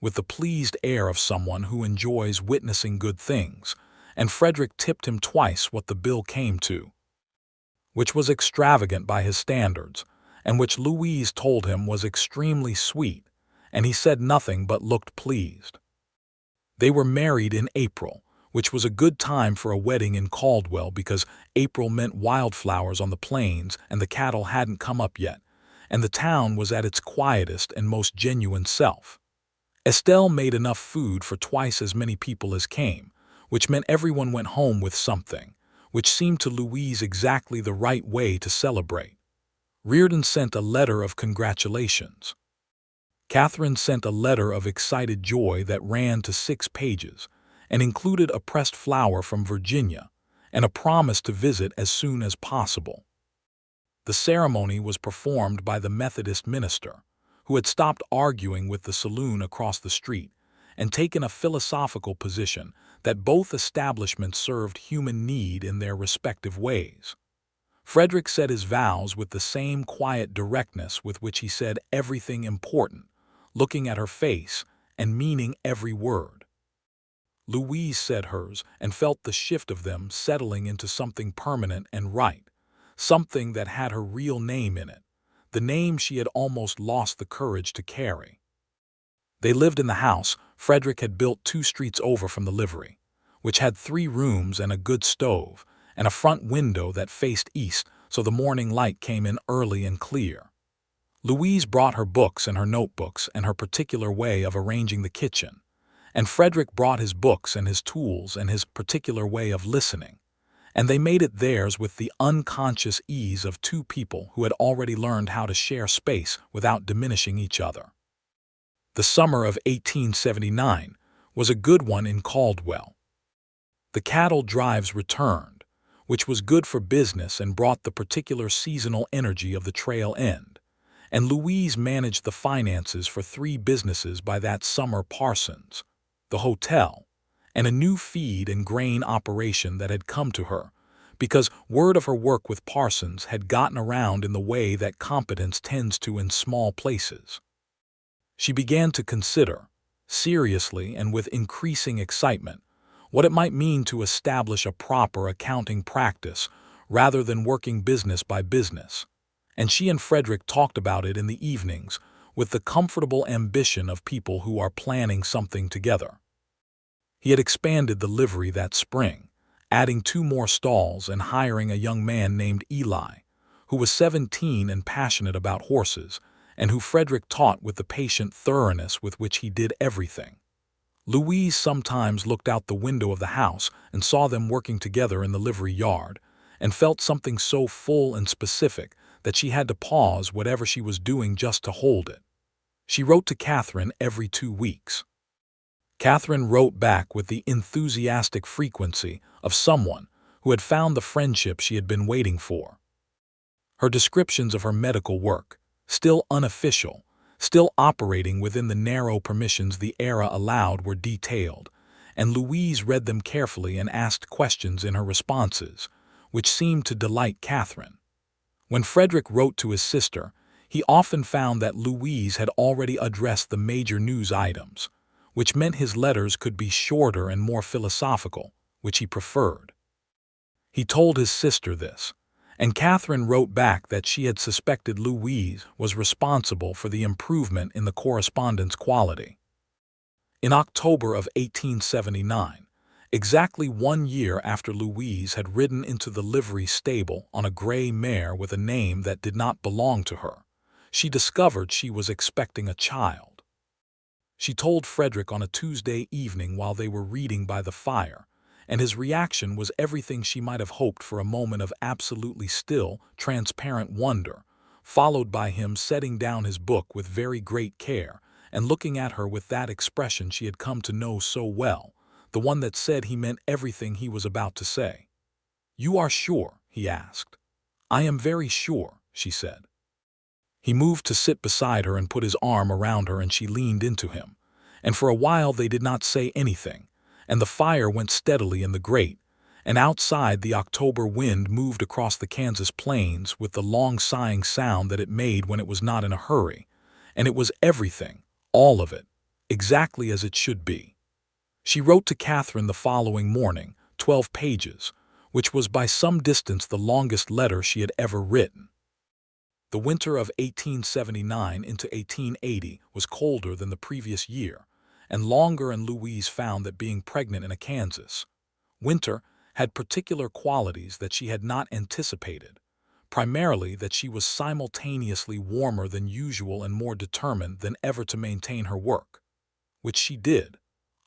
with the pleased air of someone who enjoys witnessing good things, and Frederick tipped him twice what the bill came to, which was extravagant by his standards, and which Louise told him was extremely sweet, and he said nothing but looked pleased. They were married in April, which was a good time for a wedding in Caldwell because April meant wildflowers on the plains and the cattle hadn't come up yet, and the town was at its quietest and most genuine self. Estelle made enough food for twice as many people as came, which meant everyone went home with something, which seemed to Louise exactly the right way to celebrate. Reardon sent a letter of congratulations. Catherine sent a letter of excited joy that ran to 6 pages and included a pressed flower from Virginia and a promise to visit as soon as possible. The ceremony was performed by the Methodist minister, who had stopped arguing with the saloon across the street and taken a philosophical position that both establishments served human need in their respective ways. Frederick said his vows with the same quiet directness with which he said everything important, looking at her face and meaning every word. Louise said hers and felt the shift of them settling into something permanent and right, something that had her real name in it, the name she had almost lost the courage to carry. They lived in the house Frederick had built 2 streets over from the livery, which had 3 rooms and a good stove, and a front window that faced east so the morning light came in early and clear. Louise brought her books and her notebooks and her particular way of arranging the kitchen, and Frederick brought his books and his tools and his particular way of listening, and they made it theirs with the unconscious ease of 2 people who had already learned how to share space without diminishing each other. The summer of 1879 was a good one in Caldwell. The cattle drives returned, which was good for business and brought the particular seasonal energy of the trail end, and Louise managed the finances for 3 businesses by that summer: Parsons, the hotel, and a new feed and grain operation that had come to her, because word of her work with Parsons had gotten around in the way that competence tends to in small places. She began to consider, seriously and with increasing excitement, what it might mean to establish a proper accounting practice rather than working business by business, and she and Frederick talked about it in the evenings with the comfortable ambition of people who are planning something together. He had expanded the livery that spring, adding 2 more stalls and hiring a young man named Eli, who was 17 and passionate about horses, and who Frederick taught with the patient thoroughness with which he did everything. Louise sometimes looked out the window of the house and saw them working together in the livery yard, and felt something so full and specific that she had to pause whatever she was doing just to hold it. She wrote to Catherine every 2 weeks. Catherine wrote back with the enthusiastic frequency of someone who had found the friendship she had been waiting for. Her descriptions of her medical work, still unofficial, still operating within the narrow permissions the era allowed, were detailed, and Louise read them carefully and asked questions in her responses, which seemed to delight Catherine. When Frederick wrote to his sister, he often found that Louise had already addressed the major news items, which meant his letters could be shorter and more philosophical, which he preferred. He told his sister this, and Catherine wrote back that she had suspected Louise was responsible for the improvement in the correspondence quality. In October of 1879, exactly 1 year after Louise had ridden into the livery stable on a gray mare with a name that did not belong to her, she discovered she was expecting a child. She told Frederick on a Tuesday evening while they were reading by the fire, and his reaction was everything she might have hoped for: a moment of absolutely still, transparent wonder, followed by him setting down his book with very great care and looking at her with that expression she had come to know so well, the one that said he meant everything he was about to say. "You are sure?" he asked. "I am very sure," she said. He moved to sit beside her and put his arm around her, and she leaned into him, and for a while they did not say anything, and the fire went steadily in the grate, and outside the October wind moved across the Kansas plains with the long sighing sound that it made when it was not in a hurry, and it was everything, all of it, exactly as it should be. She wrote to Catherine the following morning, 12 pages, which was by some distance the longest letter she had ever written. The winter of 1879 into 1880 was colder than the previous year, and longer, and Louise found that being pregnant in a Kansas winter had particular qualities that she had not anticipated, primarily that she was simultaneously warmer than usual and more determined than ever to maintain her work, which she did,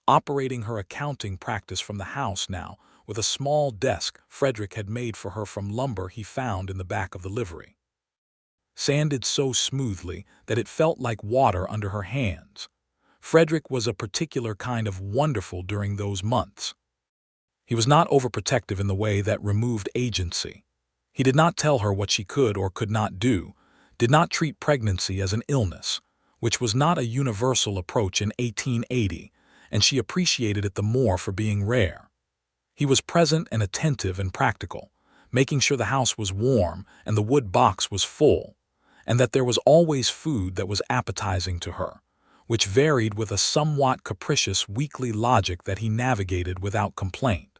operating her accounting practice from the house now with a small desk Frederick had made for her from lumber he found in the back of the livery. Sanded so smoothly that it felt like water under her hands, Frederick was a particular kind of wonderful during those months. He was not overprotective in the way that removed agency. He did not tell her what she could or could not do, did not treat pregnancy as an illness, which was not a universal approach in 1880, and she appreciated it the more for being rare. He was present and attentive and practical, making sure the house was warm and the wood box was full, and that there was always food that was appetizing to her, which varied with a somewhat capricious weekly logic that he navigated without complaint.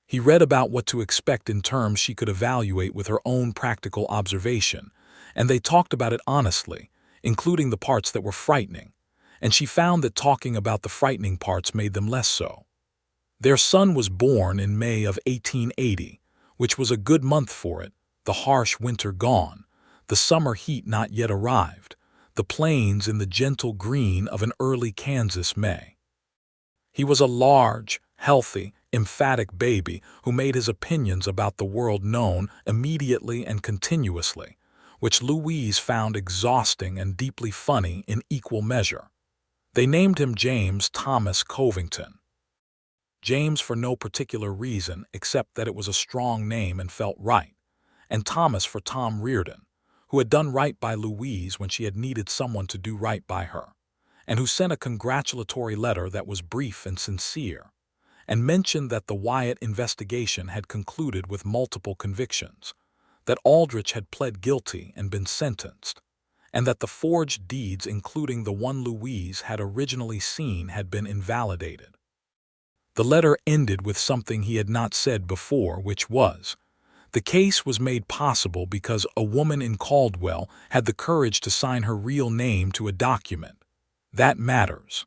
He read about what to expect in terms she could evaluate with her own practical observation, and they talked about it honestly, including the parts that were frightening, and she found that talking about the frightening parts made them less so. Their son was born in May of 1880, which was a good month for it, the harsh winter gone, the summer heat not yet arrived, the plains in the gentle green of an early Kansas May. He was a large, healthy, emphatic baby who made his opinions about the world known immediately and continuously, which Louise found exhausting and deeply funny in equal measure. They named him James Thomas Covington. James for no particular reason except that it was a strong name and felt right, and Thomas for Tom Reardon, who had done right by Louise when she had needed someone to do right by her, and who sent a congratulatory letter that was brief and sincere, and mentioned that the Wyatt investigation had concluded with multiple convictions, that Aldrich had pled guilty and been sentenced, and that the forged deeds, including the one Louise had originally seen, had been invalidated. The letter ended with something he had not said before, which was, the case was made possible because a woman in Caldwell had the courage to sign her real name to a document. That matters.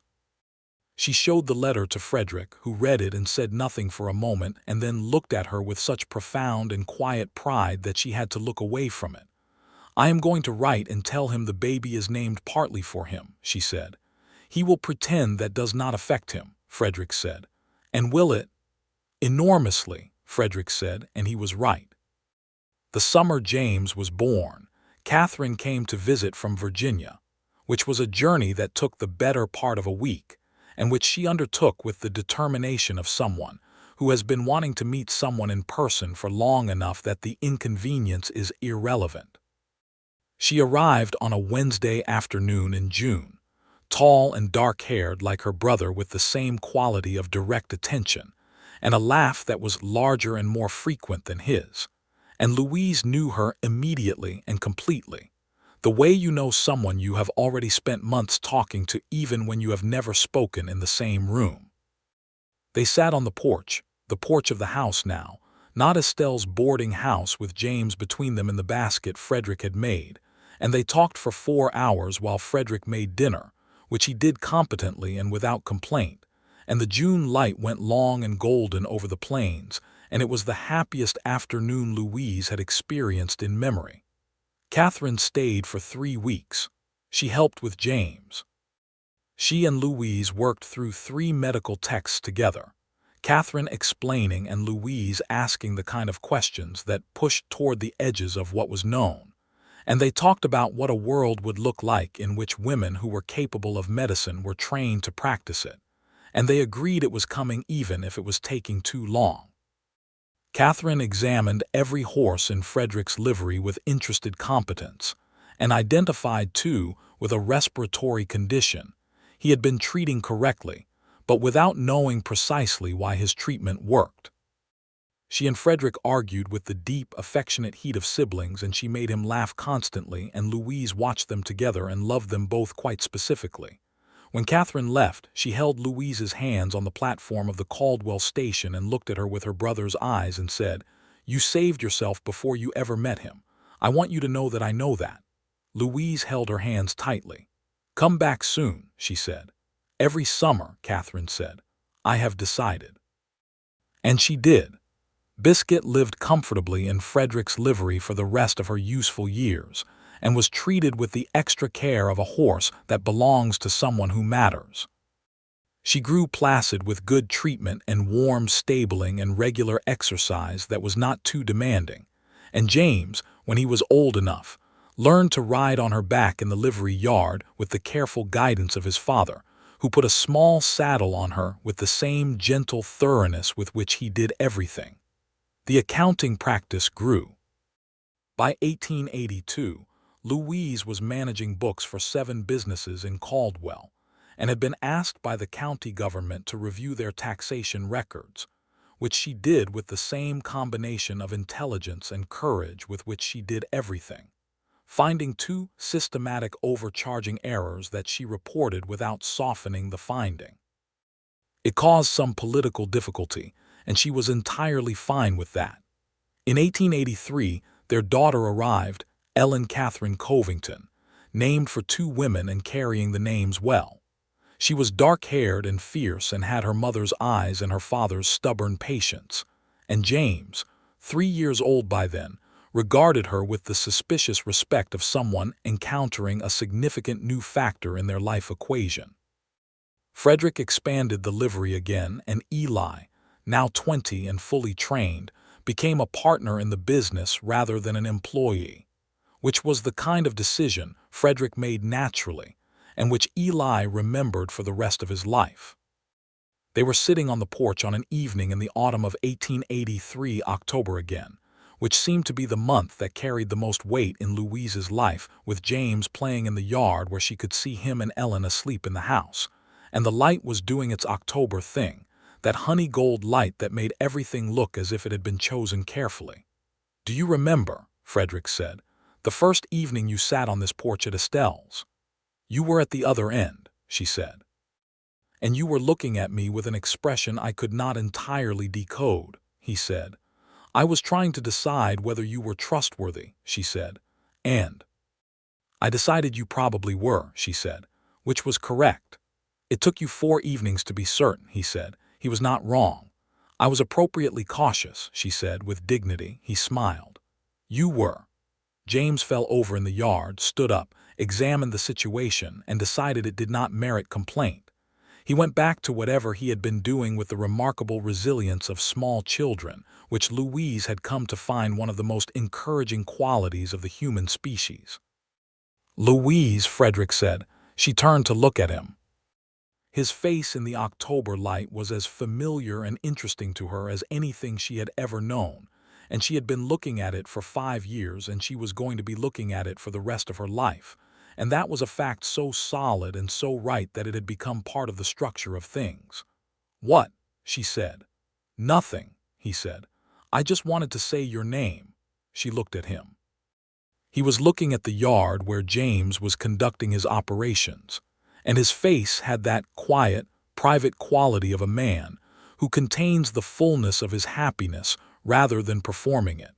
She showed the letter to Frederick, who read it and said nothing for a moment, and then looked at her with such profound and quiet pride that she had to look away from it. "I am going to write and tell him the baby is named partly for him," she said. "He will pretend that does not affect him," Frederick said. "And will it?" "Enormously," Frederick said, and he was right. The summer James was born, Catherine came to visit from Virginia, which was a journey that took the better part of a week, and which she undertook with the determination of someone who has been wanting to meet someone in person for long enough that the inconvenience is irrelevant. She arrived on a Wednesday afternoon in June, tall and dark-haired like her brother, with the same quality of direct attention, and a laugh that was larger and more frequent than his. And Louise knew her immediately and completely, the way you know someone you have already spent months talking to even when you have never spoken in the same room. They sat on the porch, the porch of the house now, not Estelle's boarding house with James between them in the basket Frederick had made, and they talked for 4 hours while Frederick made dinner, which he did competently and without complaint, and the June light went long and golden over the plains, and it was the happiest afternoon Louise had experienced in memory. Catherine stayed for 3 weeks. She helped with James. She and Louise worked through 3 medical texts together, Catherine explaining and Louise asking the kind of questions that pushed toward the edges of what was known, and they talked about what a world would look like in which women who were capable of medicine were trained to practice it, and they agreed it was coming even if it was taking too long. Catherine examined every horse in Frederick's livery with interested competence, and identified two with a respiratory condition he had been treating correctly, but without knowing precisely why his treatment worked. She and Frederick argued with the deep, affectionate heat of siblings, and she made him laugh constantly, and Louise watched them together and loved them both quite specifically. When Catherine left, she held Louise's hands on the platform of the Caldwell station and looked at her with her brother's eyes and said, "You saved yourself before you ever met him. I want you to know that I know that." Louise held her hands tightly. "Come back soon," she said. "Every summer," Catherine said. "I have decided." And she did. Biscuit lived comfortably in Frederick's livery for the rest of her useful years, and was treated with the extra care of a horse that belongs to someone who matters. She grew placid with good treatment and warm stabling and regular exercise that was not too demanding, and James, when he was old enough, learned to ride on her back in the livery yard with the careful guidance of his father, who put a small saddle on her with the same gentle thoroughness with which he did everything. The accounting practice grew. By 1882, Louise was managing books for 7 businesses in Caldwell, and had been asked by the county government to review their taxation records, which she did with the same combination of intelligence and courage with which she did everything, finding 2 systematic overcharging errors that she reported without softening the finding. It caused some political difficulty, and she was entirely fine with that. In 1883, their daughter arrived, Ellen Catherine Covington, named for 2 women and carrying the names well. She was dark-haired and fierce and had her mother's eyes and her father's stubborn patience, and James, 3 years old by then, regarded her with the suspicious respect of someone encountering a significant new factor in their life equation. Frederick expanded the livery again, and Eli, now 20 and fully trained, became a partner in the business rather than an employee, which was the kind of decision Frederick made naturally, and which Eli remembered for the rest of his life. They were sitting on the porch on an evening in the autumn of 1883, October again, which seemed to be the month that carried the most weight in Louise's life, with James playing in the yard where she could see him and Ellen asleep in the house, and the light was doing its October thing, that honey gold light that made everything look as if it had been chosen carefully. "Do you remember," Frederick said, "the first evening you sat on this porch at Estelle's?" "You were at the other end," she said. "And you were looking at me with an expression I could not entirely decode," he said. "I was trying to decide whether you were trustworthy," she said, "and I decided you probably were," she said, "which was correct. It took you 4 evenings to be certain," he said. He was not wrong. "I was appropriately cautious," she said with dignity. He smiled. "You were." James fell over in the yard, stood up, examined the situation, and decided it did not merit complaint. He went back to whatever he had been doing with the remarkable resilience of small children, which Louise had come to find one of the most encouraging qualities of the human species. "Louise," Frederick said. She turned to look at him. His face in the October light was as familiar and interesting to her as anything she had ever known, and she had been looking at it for 5 years, and she was going to be looking at it for the rest of her life, and that was a fact so solid and so right that it had become part of the structure of things. "What?" she said. "Nothing," he said. "I just wanted to say your name." She looked at him. He was looking at the yard where James was conducting his operations, and his face had that quiet, private quality of a man who contains the fullness of his happiness rather than performing it.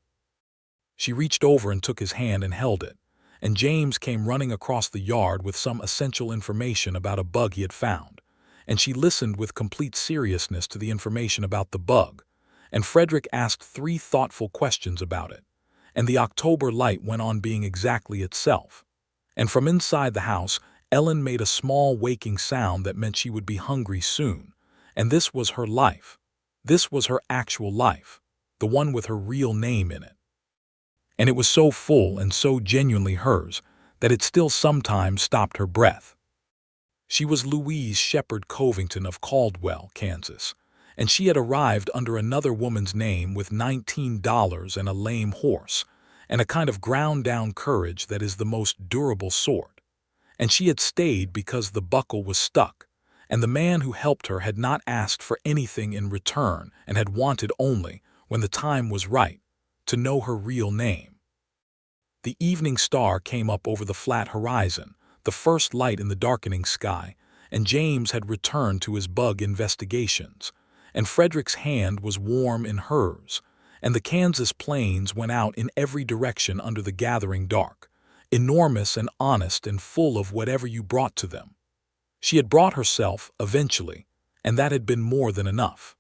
She reached over and took his hand and held it, and James came running across the yard with some essential information about a bug he had found, and she listened with complete seriousness to the information about the bug, and Frederick asked 3 thoughtful questions about it, and the October light went on being exactly itself. And from inside the house, Ellen made a small waking sound that meant she would be hungry soon, and this was her life. This was her actual life, the one with her real name in it. And it was so full and so genuinely hers that it still sometimes stopped her breath. She was Louise Shepard Covington of Caldwell, Kansas, and she had arrived under another woman's name with $19 and a lame horse, and a kind of ground-down courage that is the most durable sort. And she had stayed because the buckle was stuck, and the man who helped her had not asked for anything in return and had wanted only, when the time was right, to know her real name. The evening star came up over the flat horizon, the first light in the darkening sky, and James had returned to his bug investigations, and Frederick's hand was warm in hers, and the Kansas plains went out in every direction under the gathering dark, enormous and honest and full of whatever you brought to them. She had brought herself, eventually, and that had been more than enough.